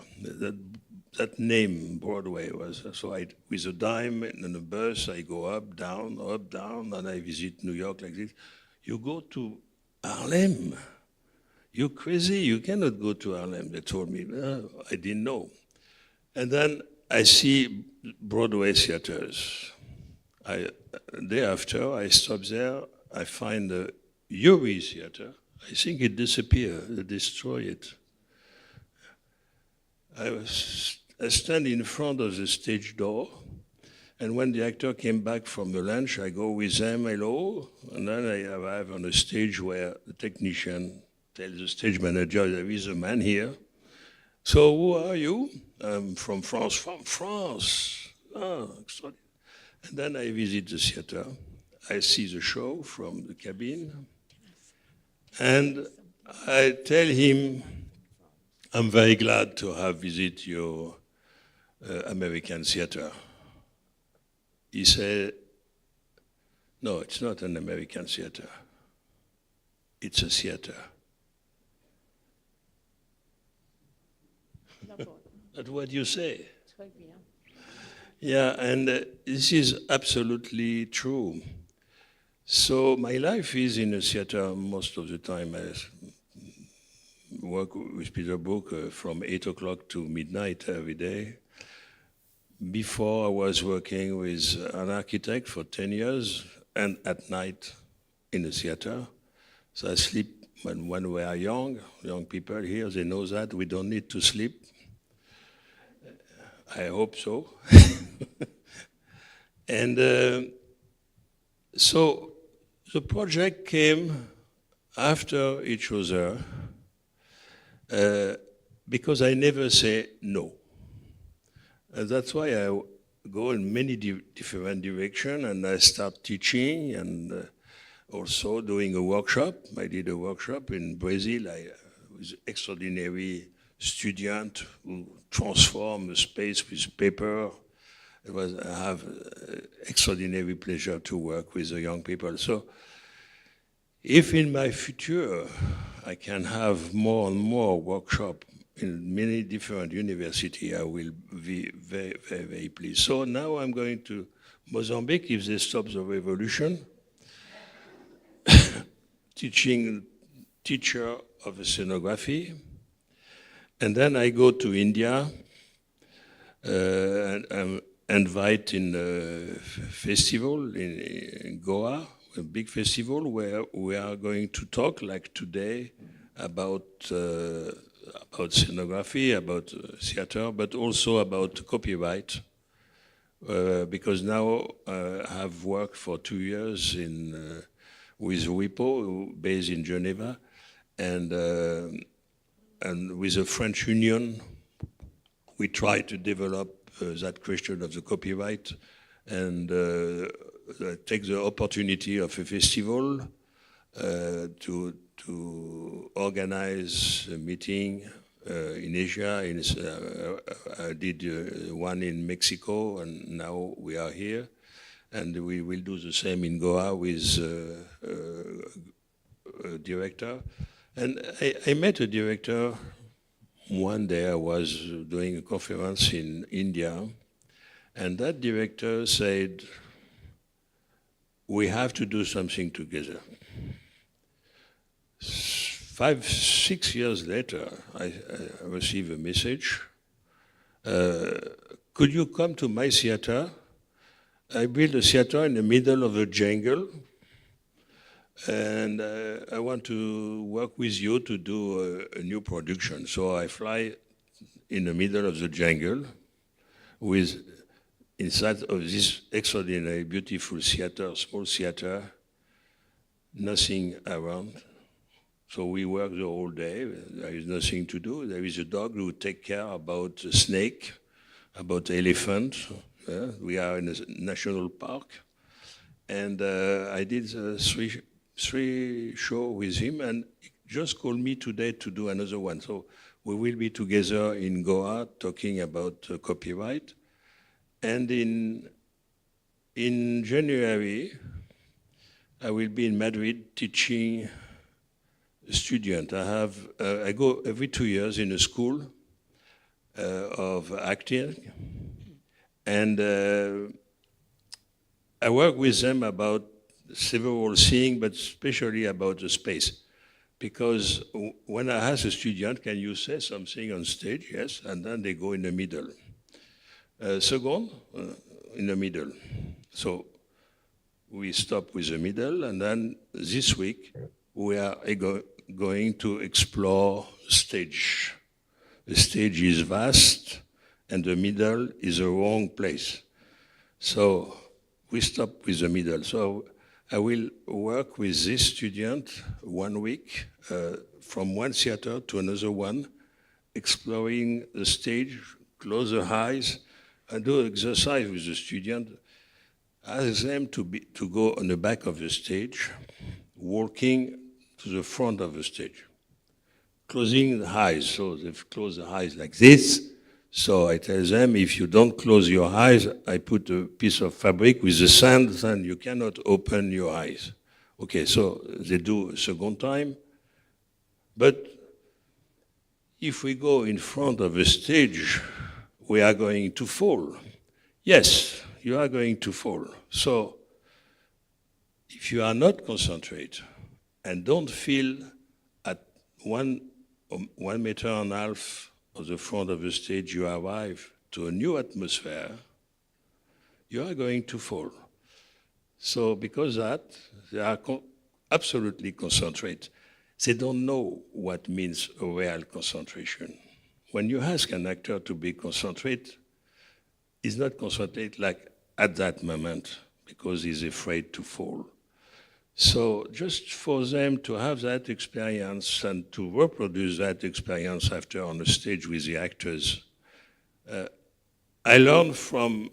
[SPEAKER 5] That name, Broadway, was, so with a dime and a bus, I go up, down, and I visit New York like this. You go to Harlem. You're crazy, you cannot go to Harlem. They told me, no, I didn't know. And then I see Broadway theaters. The day after, I stop there, I find the Uri Theater. I think it disappeared, they destroyed it. I stand in front of the stage door, and when the actor came back from the lunch, I go with them, hello, and then I arrive on a stage where the technician tells the stage manager, there is a man here. So who are you? I'm from France. From France. Oh, extraordinary. And then I visit the theater. I see the show from the cabin. And I tell him, I'm very glad to have visited your American theater. He said, no, it's not an American theater. It's a theater. That's what you say. Yeah, and this is absolutely true. So my life is in a theater most of the time. I work with Peter Brook from 8 o'clock to midnight every day. Before I was working with an architect for 10 years and at night in the theater. So I sleep when we are young people here, they know that we don't need to sleep. I hope so. And so the project came after each other because I never say no. And that's why I go in many different directions, and I start teaching and also doing a workshop. I did a workshop in Brazil with extraordinary student who transform a space with paper. I have extraordinary pleasure to work with the young people. So if in my future I can have more and more workshop in many different universities, I will be very, very, very pleased. So now I'm going to Mozambique if they stop the revolution, teacher of scenography. And then I go to India and I'm invited in a festival in Goa, a big festival where we are going to talk, like today, about scenography, about theater, but also about copyright. Because now I have worked for 2 years with WIPO, based in Geneva, and with the French Union, we try to develop that question of the copyright and take the opportunity of a festival to organize a meeting in Asia. I did one in Mexico, and now we are here. And we will do the same in Goa with a director. And I met a director one day. I was doing a conference in India, and that director said, we have to do something together. 5, 6 years later, I received a message. Could you come to my theater? I built a theater in the middle of the jungle, and I want to work with you to do a new production. So I fly in the middle of the jungle with, inside of this extraordinary, beautiful theater, small theater, nothing around. So we work the whole day. There is nothing to do. There is a dog who takes care about the snake, about the elephant. We are in a national park. And I did 3 shows with him, and he just called me today to do another one. So we will be together in Goa talking about copyright. And in January, I will be in Madrid teaching a student. I go every 2 years in a school of acting, and I work with them about several things, but especially about the space. Because when I ask a student, can you say something on stage? Yes, and then they go in the middle. Second, in the middle. So we stop with the middle, and then this week we are going to explore stage. The stage is vast, and the middle is the wrong place. So we stop with the middle. So I will work with this student 1 week from one theater to another one, exploring the stage, close the eyes, and do exercise with the student. Ask them to go on the back of the stage, walking to the front of the stage, closing the eyes. So they've closed the eyes like this. So I tell them, if you don't close your eyes, I put a piece of fabric with the sand, then you cannot open your eyes. Okay, so they do a second time. But if we go in front of the stage, we are going to fall. Yes, you are going to fall. So if you are not concentrated and don't feel at 1.5 meters of the front of the stage, you arrive to a new atmosphere, you are going to fall. So because that, they are absolutely concentrated. They don't know what means a real concentration. When you ask an actor to be concentrated, he's not concentrated like at that moment because he's afraid to fall. So just for them to have that experience and to reproduce that experience after on the stage with the actors, I learned from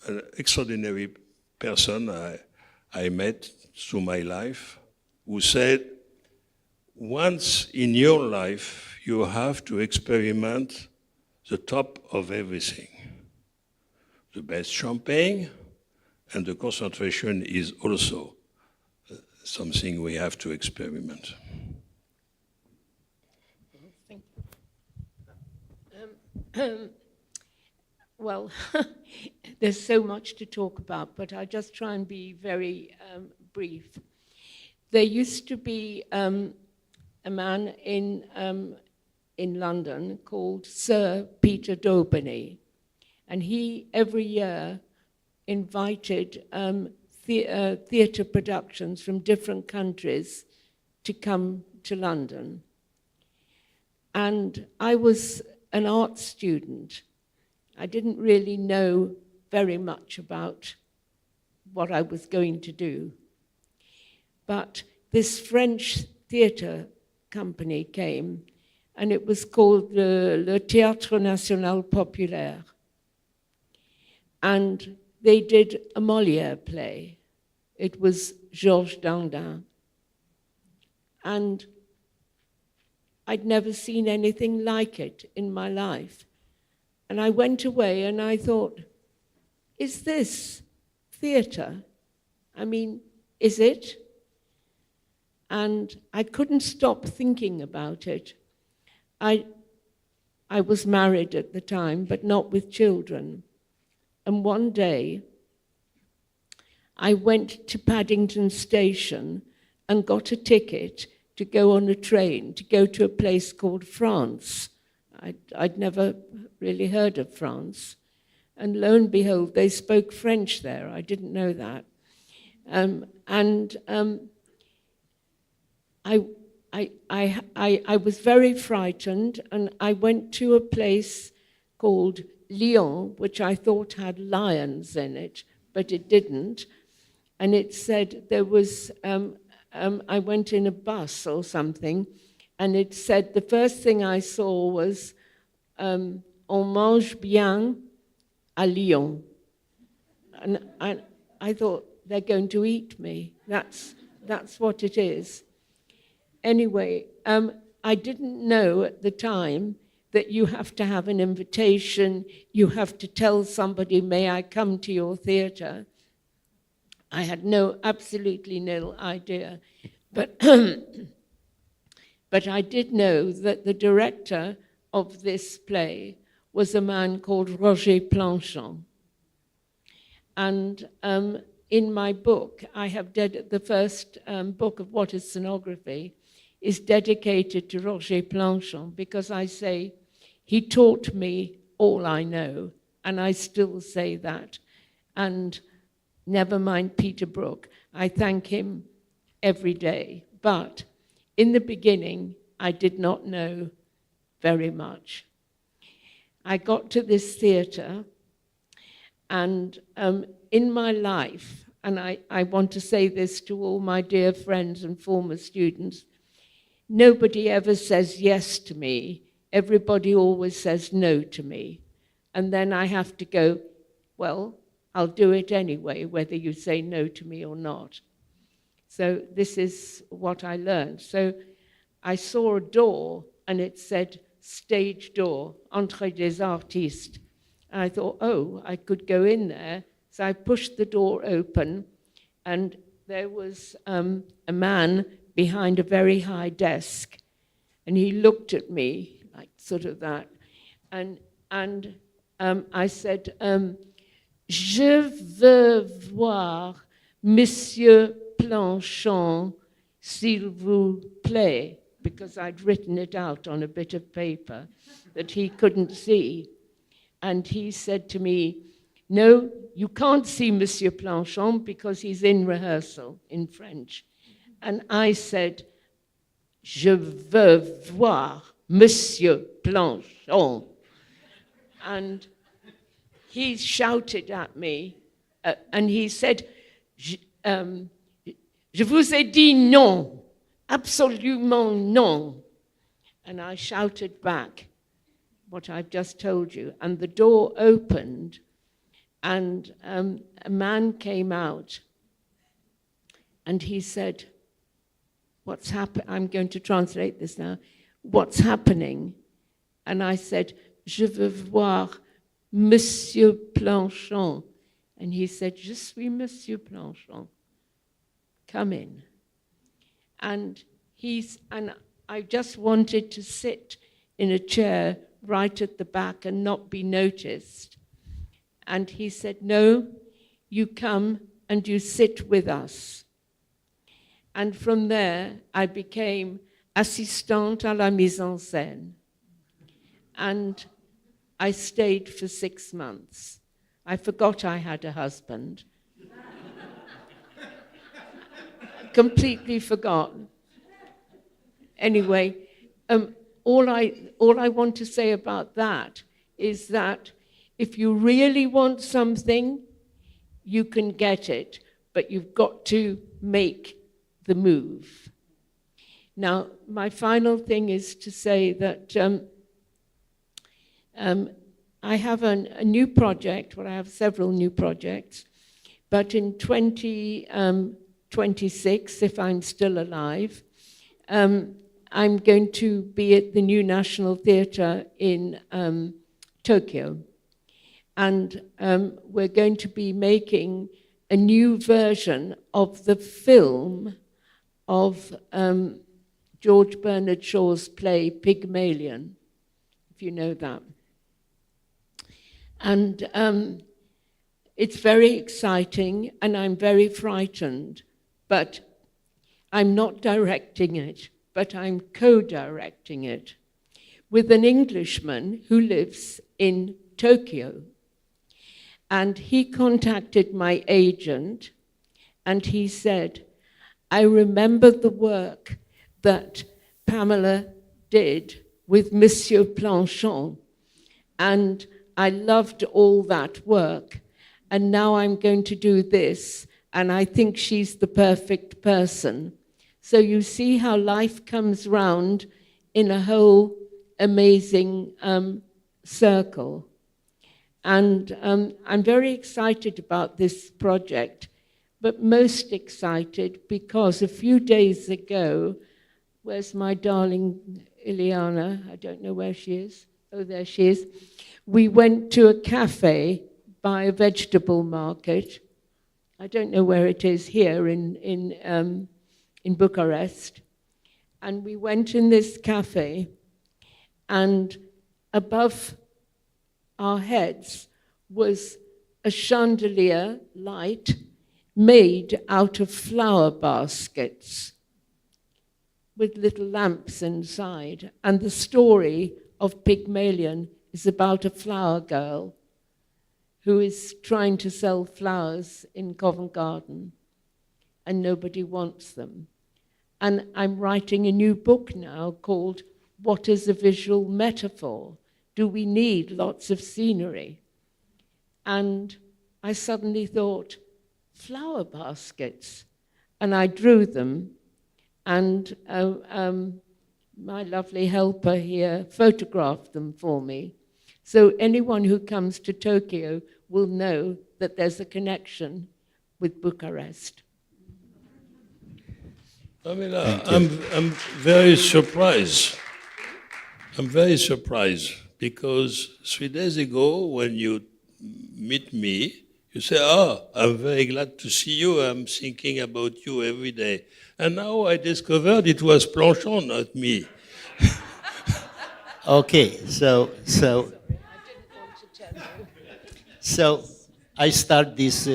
[SPEAKER 5] an extraordinary person I met through my life who said, once in your life, you have to experiment the top of everything. The best champagne, and the concentration is also something we have to experiment.
[SPEAKER 4] Thank you. Well, there's so much to talk about, but I'll just try and be very brief. There used to be a man in London called Sir Peter Daubeny, and he every year invited theatre productions from different countries to come to London. And I was an art student. I didn't really know very much about what I was going to do. But this French theatre company came, and it was called le Théâtre National Populaire. And they did a Molière play. It was Georges Dandin. And I'd never seen anything like it in my life. And I went away and I thought, is this theatre? I mean, is it? And I couldn't stop thinking about it. I was married at the time, but not with children. And one day, I went to Paddington Station and got a ticket to go on a train to go to a place called France. I'd never really heard of France. And lo and behold, they spoke French there. I didn't know that. I was very frightened, and I went to a place called Lyon, which I thought had lions in it, but it didn't. And it said there was, I went in a bus or something, and it said the first thing I saw was, on mange bien à Lyon. And I thought, they're going to eat me. That's what it is. Anyway, I didn't know at the time that you have to have an invitation, you have to tell somebody, may I come to your theatre? I had absolutely no idea. But, but I did know that the director of this play was a man called Roger Planchon. And in my book, I have the first book of What is Scenography is dedicated to Roger Planchon, because I say he taught me all I know, and I still say that. And never mind Peter Brook, I thank him every day. But in the beginning, I did not know very much. I got to this theatre, and in my life, and I want to say this to all my dear friends and former students, nobody ever says yes to me. Everybody always says no to me. And then I have to go, well, I'll do it anyway, whether you say no to me or not. So this is what I learned. So I saw a door, and it said, stage door, entrée des artistes. And I thought, oh, I could go in there. So I pushed the door open, and there was a man behind a very high desk, and he looked at me like sort of that, and I said, je veux voir Monsieur Planchon, s'il vous plaît, because I'd written it out on a bit of paper that he couldn't see. And he said to me, no, you can't see Monsieur Planchon because he's in rehearsal in French. And I said, je veux voir Monsieur Planchon. And he shouted at me, and he said, je vous ai dit non, absolument non. And I shouted back what I've just told you. And the door opened, and a man came out, and he said, what's happening? I'm going to translate this now. What's happening? And I said, je veux voir Monsieur Planchon. And he said, je suis Monsieur Planchon. Come in. And I just wanted to sit in a chair right at the back and not be noticed. And he said, no, you come and you sit with us. And from there, I became assistante à la mise en scène. And I stayed for 6 months. I forgot I had a husband. Completely forgotten. Anyway, all I want to say about that is that if you really want something, you can get it, but you've got to make the move. Now, my final thing is to say that I have a new project, well, I have several new projects, but in 2026, if I'm still alive, I'm going to be at the New National Theatre in Tokyo. And we're going to be making a new version of the film of George Bernard Shaw's play Pygmalion, if you know that. And it's very exciting, and I'm very frightened, but I'm not directing it, but I'm co-directing it with an Englishman who lives in Tokyo. And he contacted my agent, and he said, I remember the work that Pamela did with Monsieur Planchon, and I loved all that work, and now I'm going to do this, and I think she's the perfect person. So you see how life comes round in a whole amazing circle. And I'm very excited about this project, but most excited because a few days ago, where's my darling Ileana? I don't know where she is. Oh, there she is. We went to a cafe by a vegetable market. I don't know where it is here in Bucharest. And we went in this cafe, and above our heads was a chandelier light made out of flower baskets with little lamps inside. And the story of Pygmalion is about a flower girl who is trying to sell flowers in Covent Garden, and nobody wants them. And I'm writing a new book now called What is a Visual Metaphor? Do we need lots of scenery? And I suddenly thought, flower baskets. And I drew them, and my lovely helper here photographed them for me. So anyone who comes to Tokyo will know that there's a connection with Bucharest.
[SPEAKER 5] Pamela, I'm very surprised. I'm very surprised because 3 days ago when you meet me, you say, oh, I'm very glad to see you. I'm thinking about you every day. And now I discovered it was Planchon, not me.
[SPEAKER 3] Okay, so I start this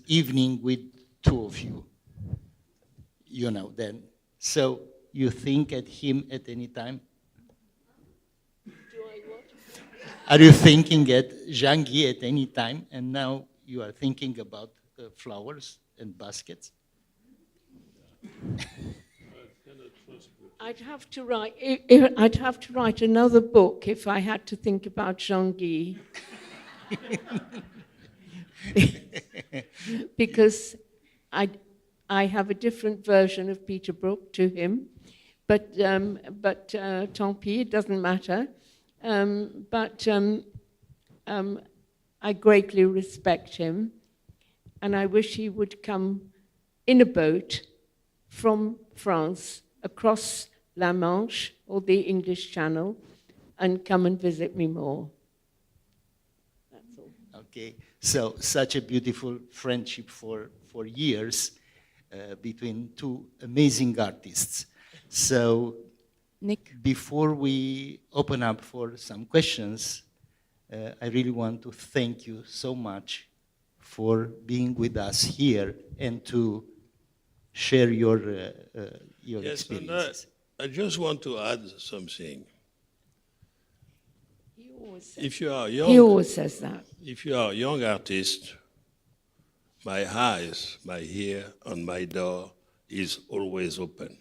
[SPEAKER 3] evening with two of you. You know, then. So you think at him at any time? Are you thinking at Jean-Guy at any time? And now you are thinking about flowers and baskets?
[SPEAKER 4] I'd have to write another book if I had to think about Jean-Guy. Because I have a different version of Peter Brook to him, but tant pis, it doesn't matter. I greatly respect him, and I wish he would come in a boat from France across La Manche or the English Channel and come and visit me more. That's all.
[SPEAKER 3] Okay, so such a beautiful friendship for years between two amazing artists. So
[SPEAKER 6] Nic?
[SPEAKER 3] Before we open up for some questions, I really want to thank you so much for being with us here and to share your experiences.
[SPEAKER 5] I just want to add something. If you are young,
[SPEAKER 4] He always says that.
[SPEAKER 5] if you are a young artist, my eyes, my ear, and my door is always open.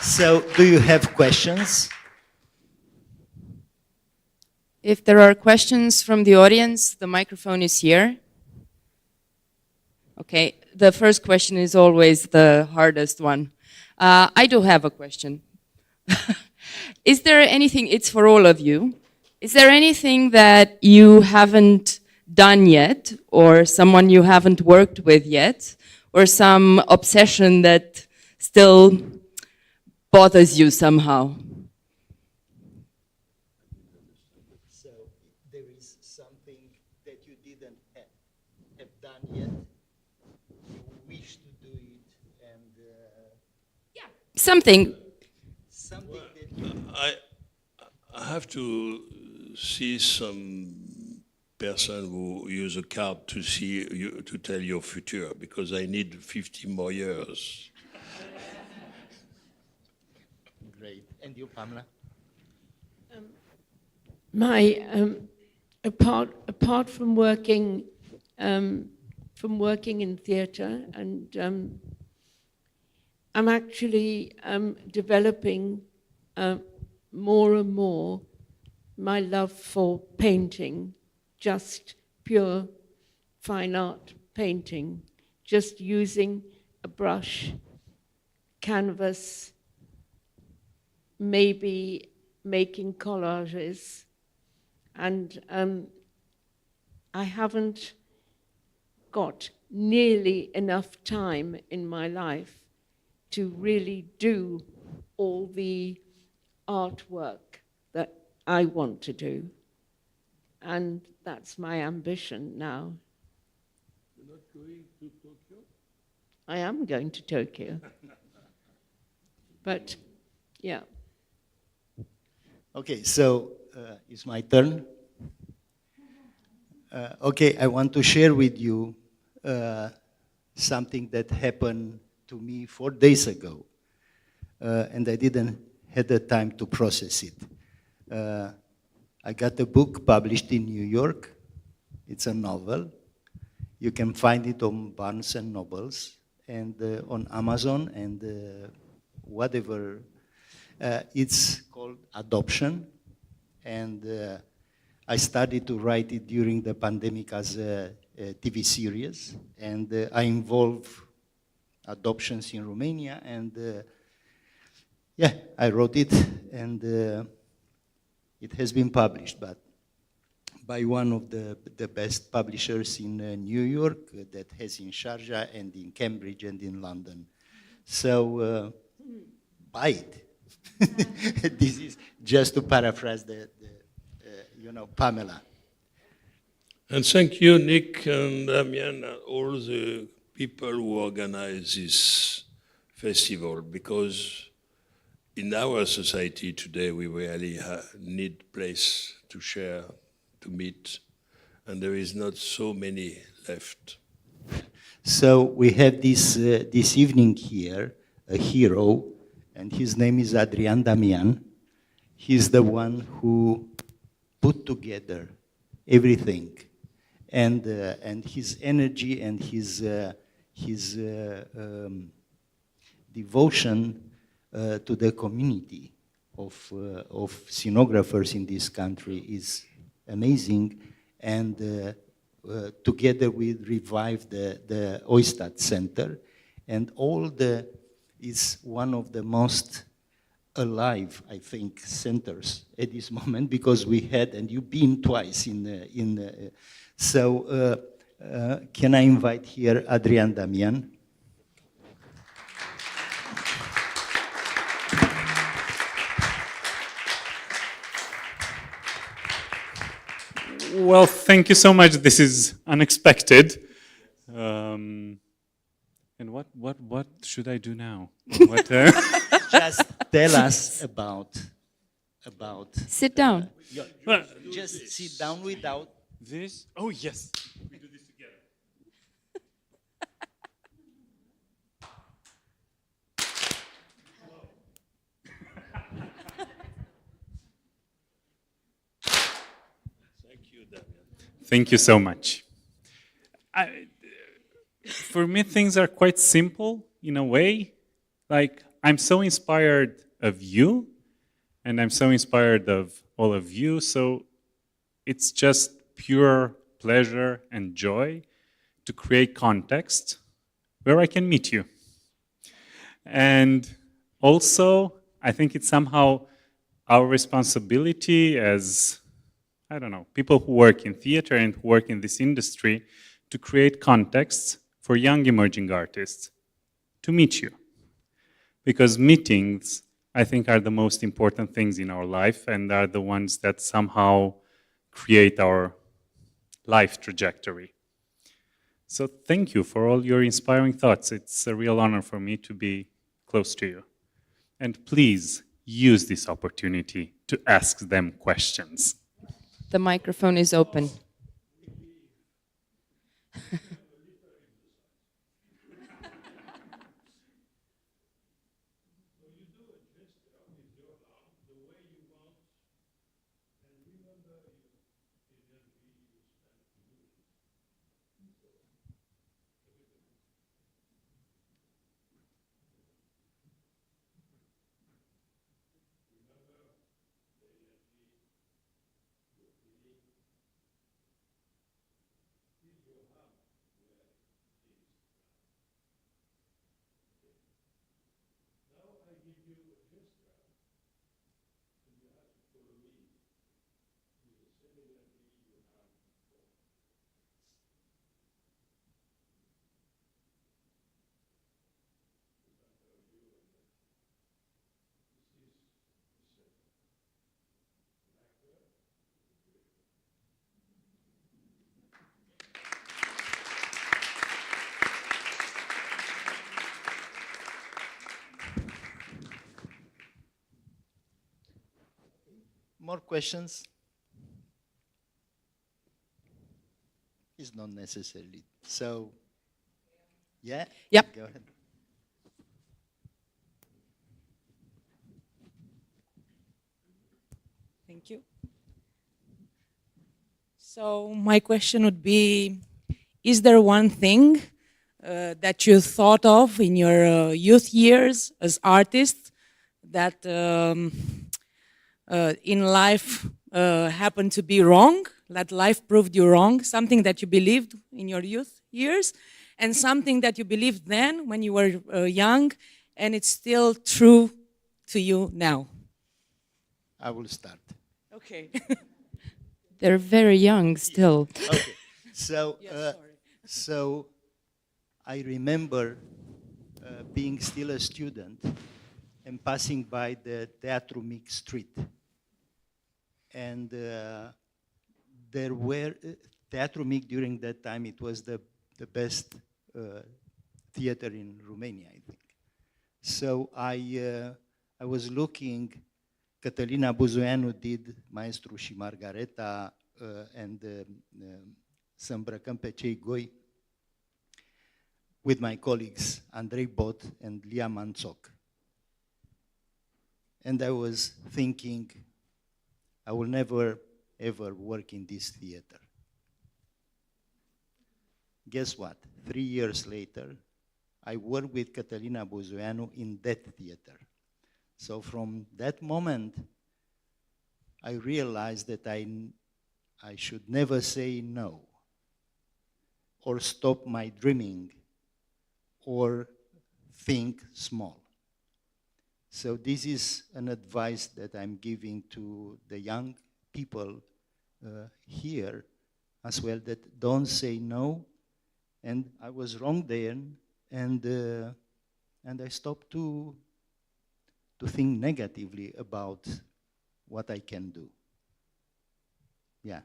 [SPEAKER 3] So, do you have questions?
[SPEAKER 6] If there are questions from the audience, the microphone is here. Okay, the first question is always the hardest one. I do have a question. Is there anything, it's for all of you, Is there anything that you haven't done yet, or someone you haven't worked with yet, or some obsession that still bothers you somehow?
[SPEAKER 3] So there is something that you didn't have done yet. You wish to do it, and
[SPEAKER 6] Something.
[SPEAKER 3] something that you
[SPEAKER 5] I have to see some person who use a card to see you, to tell your future, because I need 50 more years.
[SPEAKER 3] great. And you, Pamela?
[SPEAKER 4] My apart from working in theatre, and I'm actually developing more and more my love for painting, just pure fine art painting, just using a brush, canvas, maybe making collages. And I haven't got nearly enough time in my life to really do all the artwork that I want to do. And that's my ambition now.
[SPEAKER 5] You're not going to Tokyo?
[SPEAKER 4] I am going to Tokyo. But, yeah.
[SPEAKER 3] Okay, so it's my turn. Okay, I want to share with you something that happened to me 4 days ago, and I didn't have the time to process it. I got a book published in New York. It's a novel. You can find it on Barnes and Nobles and on Amazon and whatever. It's called Adoption, and I started to write it during the pandemic as a TV series, and I involve adoptions in Romania, and yeah, I wrote it, and it has been published, but by one of the best publishers in New York that has in Sharjah and in Cambridge and in London. So buy it. This is just to paraphrase Pamela.
[SPEAKER 5] And thank you, Nic and Damien, and all the people who organize this festival, because in our society today, we really need place to share, to meet, and there is not so many left.
[SPEAKER 3] So we have this evening here, a hero, and his name is Adrian Damian. He's the one who put together everything, and his energy and his devotion to the community of scenographers in this country is amazing, and together we revived the Oistad Center, and is one of the most alive, I think, centers at this moment, because we had, and you've been twice so can I invite here Adrian Damian?
[SPEAKER 1] Well, thank you so much. This is unexpected. And what should I do now? What,
[SPEAKER 3] Just tell us about.
[SPEAKER 6] Sit down.
[SPEAKER 3] Just sit down without.
[SPEAKER 1] this? Oh, yes. We do this together.
[SPEAKER 5] Thank you, Damien.
[SPEAKER 1] Thank you so much. For me, things are quite simple in a way. Like, I'm so inspired of you, and I'm so inspired of all of you. So it's just pure pleasure and joy to create context where I can meet you. And also, I think it's somehow our responsibility as I don't know, people who work in theater and who work in this industry to create contexts for young emerging artists to meet you. Because meetings, I think, are the most important things in our life and are the ones that somehow create our life trajectory. So thank you for all your inspiring thoughts. It's a real honor for me to be close to you. And please use this opportunity to ask them questions.
[SPEAKER 6] The microphone is open.
[SPEAKER 3] More questions? It's not necessarily. So, yeah?
[SPEAKER 7] Yep.
[SPEAKER 3] Go ahead.
[SPEAKER 7] Thank you. So my question would be, is there one thing that you thought of in your youth years as artists that in life happened to be wrong, that life proved you wrong, something that you believed in your youth years, and something that you believed then when you were young, and it's still true to you now?
[SPEAKER 3] I will start.
[SPEAKER 7] Okay.
[SPEAKER 6] They're very young still.
[SPEAKER 3] Okay. So,
[SPEAKER 7] Yes, sorry.
[SPEAKER 3] so I remember being still a student and passing by the Teatru Mic street. And there were, Teatru Mic during that time, it was the best theater in Romania, I think. So I was looking, Cătălina Buzoianu did Maestru și Margareta and Să îmbrăcăm pe cei goi with my colleagues Andrei Bot and Lia Manțoc. And I was thinking, I will never ever work in this theater. Guess what? 3 years later, I worked with Cătălina Buzoianu in that theater. So from that moment, I realized that I should never say no, or stop my dreaming, or think small. So this is an advice that I'm giving to the young people here as well, that don't say no. And I was wrong there, and I stopped to think negatively about what I can do. Yeah.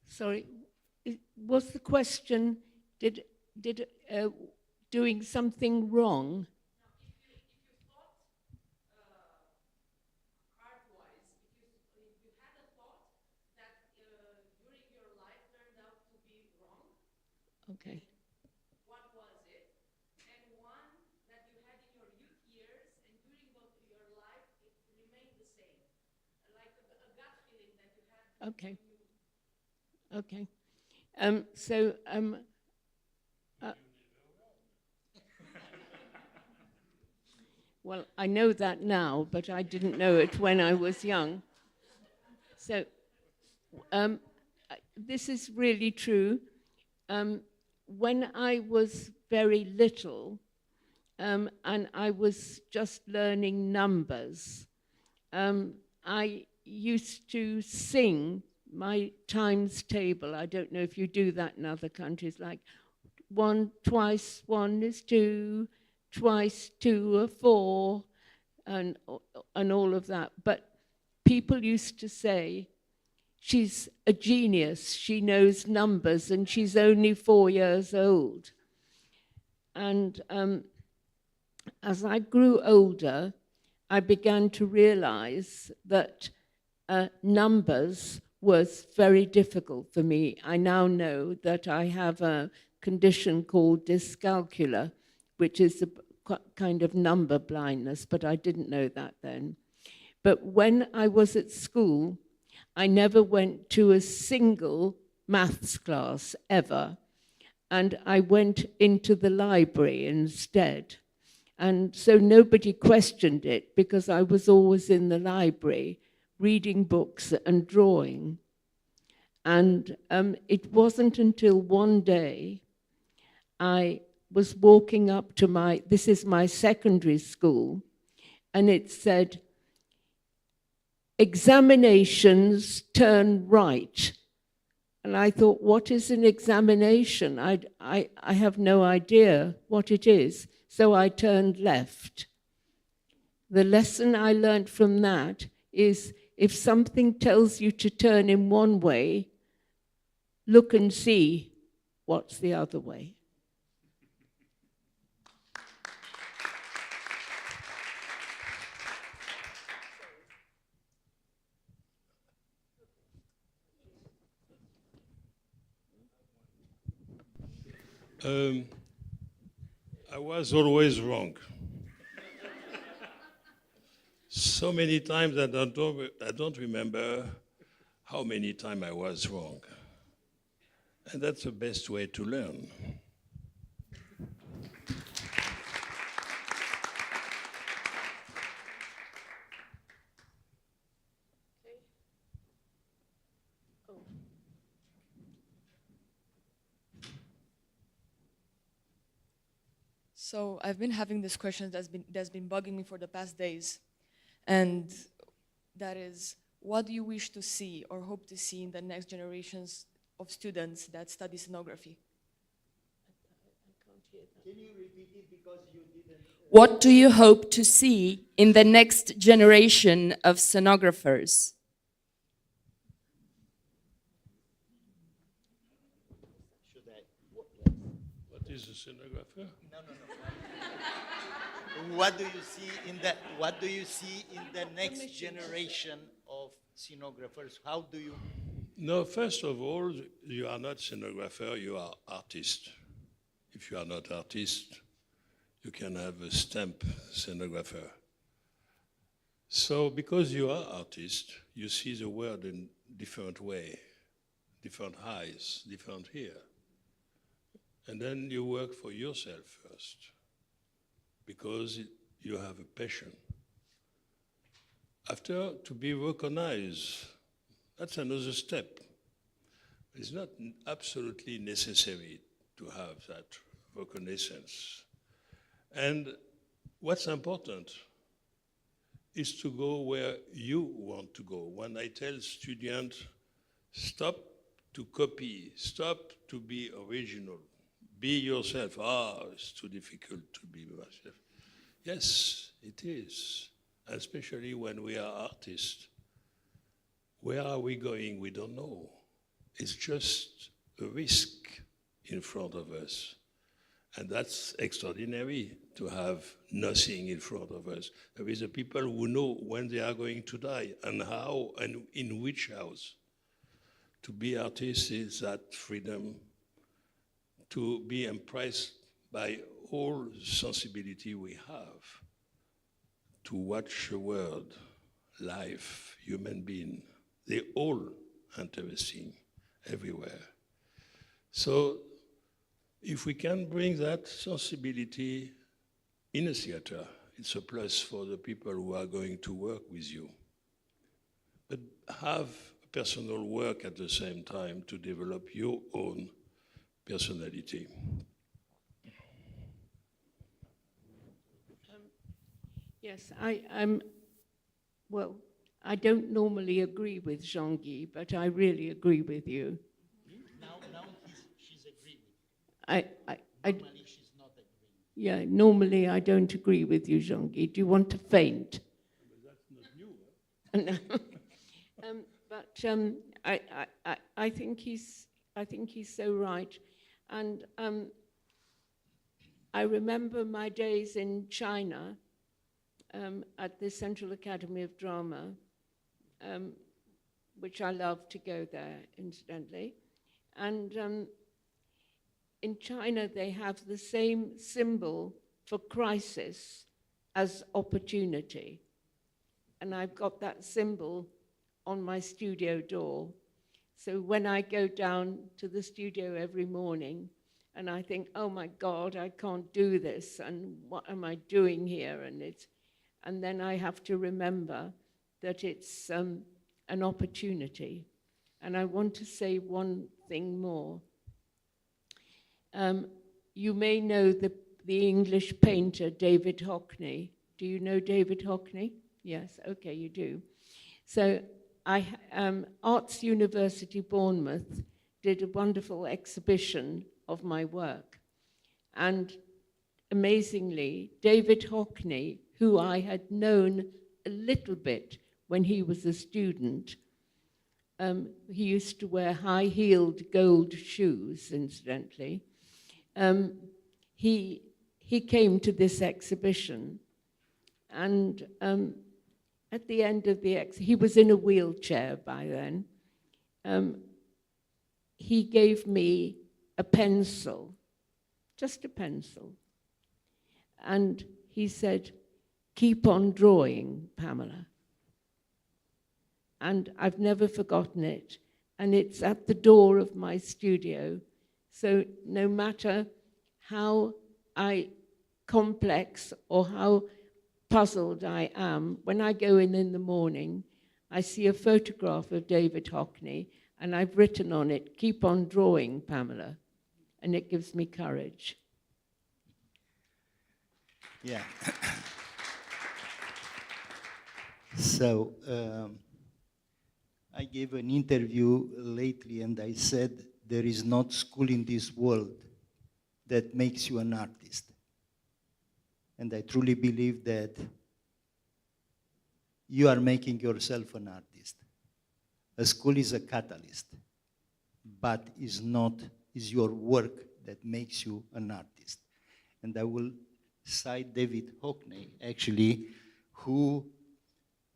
[SPEAKER 4] Sorry, was the question, did doing something wrong? Okay.
[SPEAKER 7] What was it? And one that you had in your youth years, and during your life, it remained the same. Like a gut feeling that you had.
[SPEAKER 4] Okay. Okay. Well, I know that now, but I didn't know it when I was young. So, this is really true. When I was very little, and I was just learning numbers. I used to sing my times table. I don't know if you do that in other countries, like 1 twice 1 is 2, twice 2 are 4, and all of that. But people used to say, she's a genius, she knows numbers, and she's only 4 years old. And as I grew older, I began to realize that numbers was very difficult for me. I now know that I have a condition called dyscalculia, which is a kind of number blindness, but I didn't know that then. But when I was at school, I never went to a single maths class ever, and I went into the library instead. And so nobody questioned it because I was always in the library reading books and drawing. And it wasn't until one day I was walking up to this is my secondary school, and it said, examinations turn right. And I thought, what is an examination? I have no idea what it is. So I turned left. The lesson I learned from that is if something tells you to turn in one way, look and see what's the other way.
[SPEAKER 5] I was always wrong. So many times that I don't remember how many times I was wrong. And that's the best way to learn.
[SPEAKER 8] So I've been having this question that's been bugging me for the past days, and that is, what do you wish to see or hope to see in the next generations of students that study sonography?
[SPEAKER 3] Can you repeat it because you didn't?
[SPEAKER 6] What do you hope to see in the next generation of sonographers?
[SPEAKER 3] Should I?
[SPEAKER 5] What is a sonographer?
[SPEAKER 3] No. What do you see in the next generation of sonographers? How do you?
[SPEAKER 5] No, first of all, you are not sonographer, you are artist. If you are not artist, you can have a stamp sonographer. So because you are artist, you see the world in different way, different eyes, different ear. And then you work for yourself first, because you have a passion. After, to be recognized, that's another step. It's not absolutely necessary to have that reconnaissance. And what's important is to go where you want to go. When I tell students, stop to copy, stop to be original, be yourself. It's too difficult to be myself. Yes, it is, especially when we are artists. Where are we going? We don't know. It's just a risk in front of us. And that's extraordinary to have nothing in front of us. There is a people who know when they are going to die and how and in which house. To be artists is that freedom, to be impressed by all sensibility we have, to watch the world, life, human being. They're all interesting everywhere. So if we can bring that sensibility in a theater, it's a plus for the people who are going to work with you. But have personal work at the same time to develop your own personality.
[SPEAKER 4] Yes, well, I don't normally agree with Jean-Guy, but I really agree with you.
[SPEAKER 3] Now she's agreeing with you.
[SPEAKER 4] I,
[SPEAKER 3] Normally she's not agreeing.
[SPEAKER 4] yeah, normally I don't agree with you, Jean-Guy. Do you want to faint? No. But I think he's so right, and I remember my days in China at the Central Academy of Drama, which I love to go there, incidentally, and in China they have the same symbol for crisis as opportunity, and I've got that symbol on my studio door. So when I go down to the studio every morning and I think, oh my God, I can't do this, and what am I doing here? And then I have to remember that it's an opportunity. And I want to say one thing more. You may know the English painter David Hockney. Do you know David Hockney? Yes, okay, you do. So Arts University Bournemouth did a wonderful exhibition of my work. And amazingly, David Hockney, who I had known a little bit when he was a student, he used to wear high-heeled gold shoes, incidentally. He came to this exhibition, and at the end of the he was in a wheelchair by then. He gave me a pencil, just a pencil, and he said, "Keep on drawing, Pamela." And I've never forgotten it, and it's at the door of my studio. So no matter how complex or how puzzled I am, when I go in the morning, I see a photograph of David Hockney, and I've written on it, "Keep on drawing, Pamela," and it gives me courage.
[SPEAKER 3] Yeah. So I gave an interview lately, and I said, there is not school in this world that makes you an artist. And I truly believe that you are making yourself an artist. A school is a catalyst, but is your work that makes you an artist. And I will cite David Hockney, actually,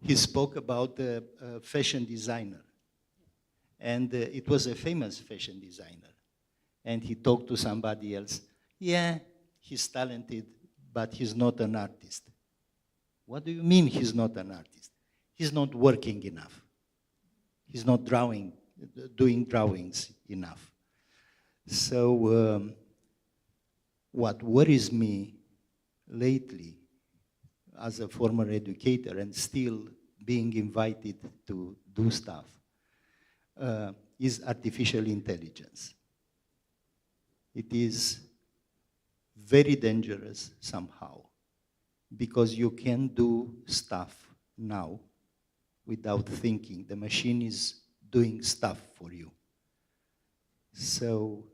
[SPEAKER 3] he spoke about a fashion designer. And it was a famous fashion designer. And he talked to somebody else. Yeah, he's talented, but he's not an artist. What do you mean he's not an artist? He's not working enough. He's not doing drawings enough. So what worries me lately, as a former educator and still being invited to do stuff, is artificial intelligence. It is very dangerous somehow, because you can do stuff now without thinking. The machine is doing stuff for you. So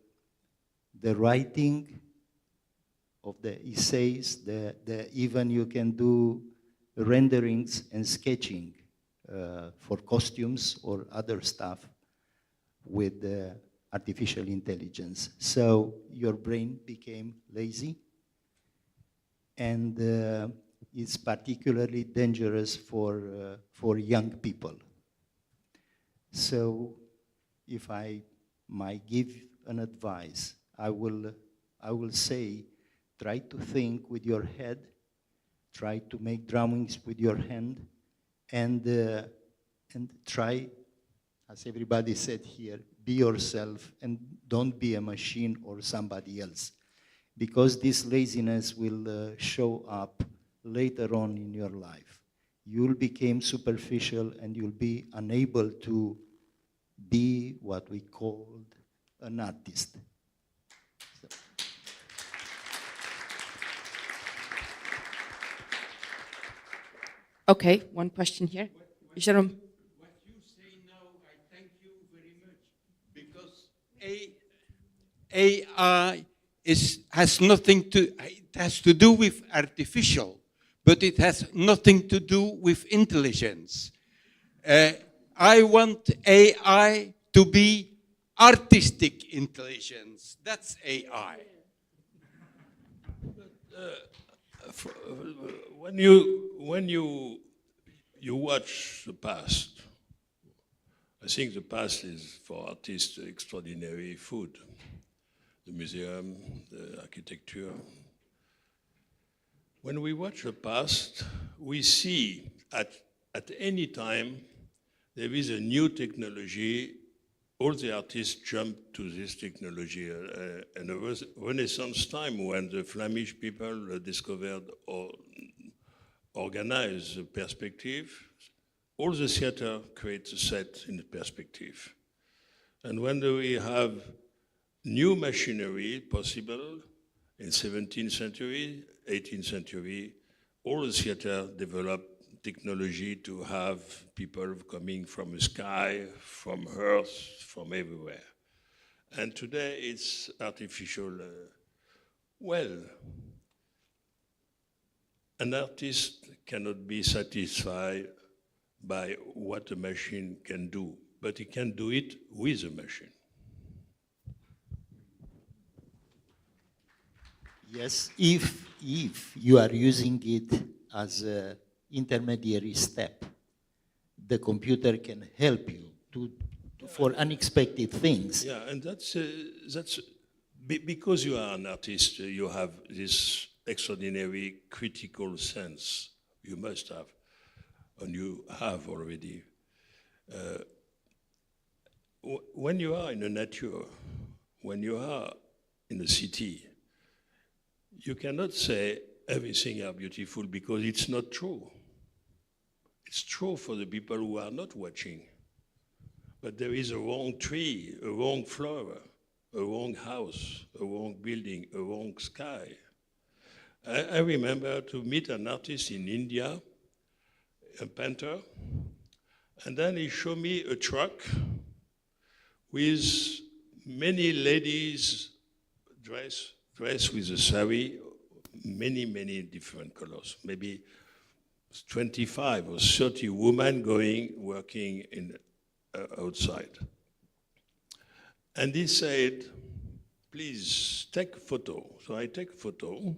[SPEAKER 3] the writing of the essays, even you can do renderings and sketching for costumes or other stuff with artificial intelligence. So your brain became lazy, and it's particularly dangerous for young people. So if I might give an advice, I will say, try to think with your head, try to make drawings with your hand, and try, as everybody said here, be yourself and don't be a machine or somebody else. Because this laziness will show up later on in your life. You'll become superficial and you'll be unable to be what we called an artist. So.
[SPEAKER 6] Okay, one question here. Jérôme.
[SPEAKER 9] What you say now, I thank you very much, because AI has nothing to, it has to do with artificial, but it has nothing to do with intelligence. I want AI to be artistic intelligence. That's AI.
[SPEAKER 5] When you watch the past, I think the past is for artists extraordinary food, the museum, the architecture. When we watch the past, we see at any time there is a new technology. All the artists jump to this technology. And there was Renaissance time when the Flemish people discovered or organized the perspective. All the theater creates a set in the perspective. And when we have new machinery possible in 17th century, 18th century, all the theater developed technology to have people coming from the sky, from Earth, from everywhere. And today it's artificial. Well, an artist cannot be satisfied by what a machine can do, but he can do it with a machine.
[SPEAKER 3] Yes, if you are using it as an intermediary step, the computer can help you for unexpected things.
[SPEAKER 5] Yeah, and that's because you are an artist, you have this extraordinary critical sense. You must have, and you have already. When you are in the nature, when you are in the city, you cannot say everything are beautiful because it's not true. It's true for the people who are not watching. But there is a wrong tree, a wrong flower, a wrong house, a wrong building, a wrong sky. I remember to meet an artist in India, a painter, and then he showed me a truck with many ladies dressed with a sari, many different colors, maybe 25 or 30 women working outside. And he said, please take a photo. So I take a photo.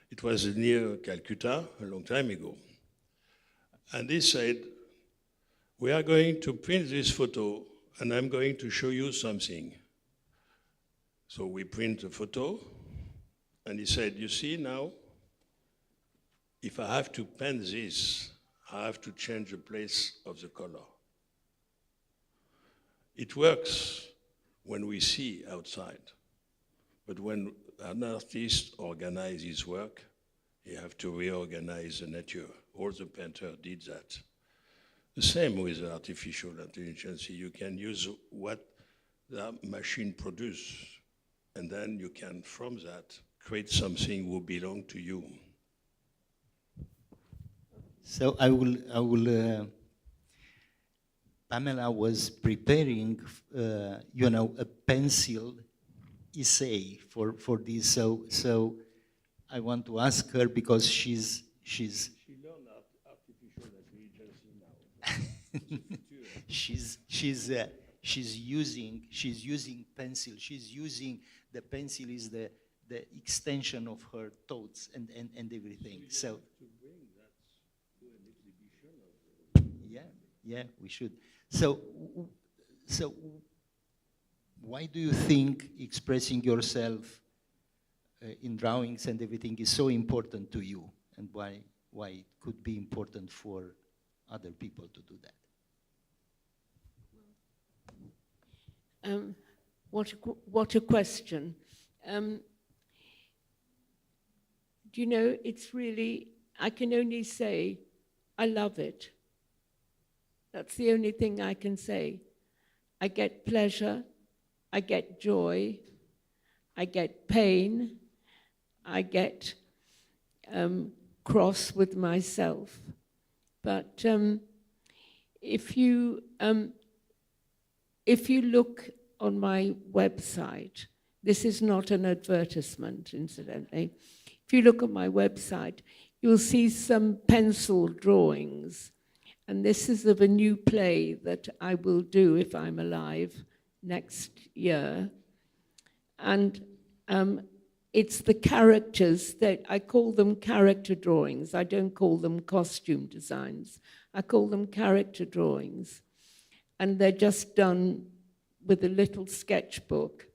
[SPEAKER 5] It was near Calcutta a long time ago. And he said, we are going to print this photo and I'm going to show you something. So we print the photo and he said, you see now, if I have to paint this, I have to change the place of the color. It works when we see outside, but when an artist organizes his work, you have to reorganize the nature. All the painter did that. The same with artificial intelligence. You can use what the machine produces, and then you can, from that, create something will belong to you.
[SPEAKER 3] So I will. Pamela was preparing, a pencil essay for this. So I want to ask her because she's.
[SPEAKER 5] She learned artificial intelligence now.
[SPEAKER 3] she's using pencil. She's using the pencil is the extension of her thoughts and everything. So. Yeah, we should. So why do you think expressing yourself in drawings and everything is so important to you, and why it could be important for other people to do that?
[SPEAKER 4] What a question. Do you know, it's really, I can only say, I love it. That's the only thing I can say. I get pleasure, I get joy, I get pain, I get cross with myself. But if you look on my website, this is not an advertisement, incidentally. If you look at my website, you'll see some pencil drawings. And this is of a new play that I will do if I'm alive next year. And it's the characters that I call them character drawings. I don't call them costume designs. I call them character drawings. And they're just done with a little sketchbook,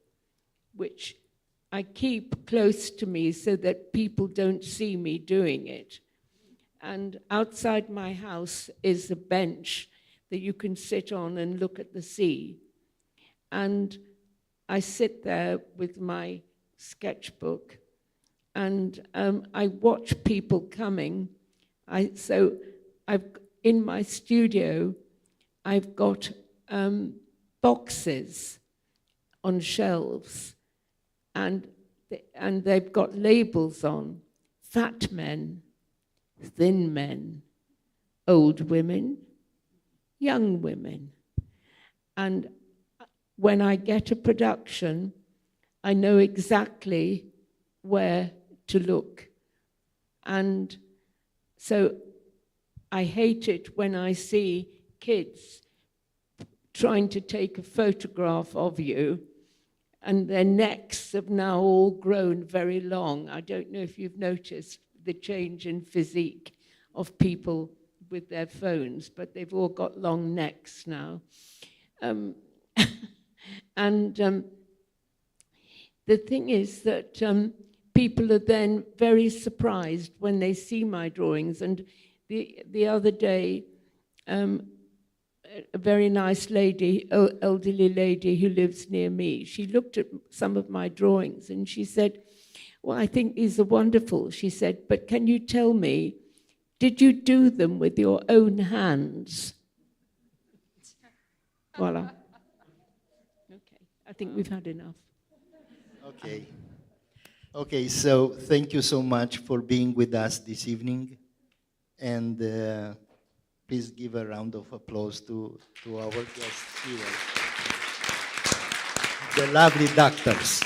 [SPEAKER 4] which I keep close to me so that people don't see me doing it. And outside my house is a bench that you can sit on and look at the sea. And I sit there with my sketchbook and I watch people coming. In my studio, I've got boxes on shelves and they've got labels on: fat men, thin men, old women, young women. And when I get a production, I know exactly where to look. And so I hate it when I see kids trying to take a photograph of you and their necks have now all grown very long. I don't know if you've noticed the change in physique of people with their phones, but they've all got long necks now. The thing is that people are then very surprised when they see my drawings. And the other day, a very nice lady, elderly lady who lives near me, she looked at some of my drawings and she said, "Well, I think these are wonderful." She said, "But can you tell me, did you do them with your own hands?" Voila. Okay, I think we've had enough.
[SPEAKER 3] Okay. Okay, so thank you so much for being with us this evening. And please give a round of applause to our guests here, the lovely doctors.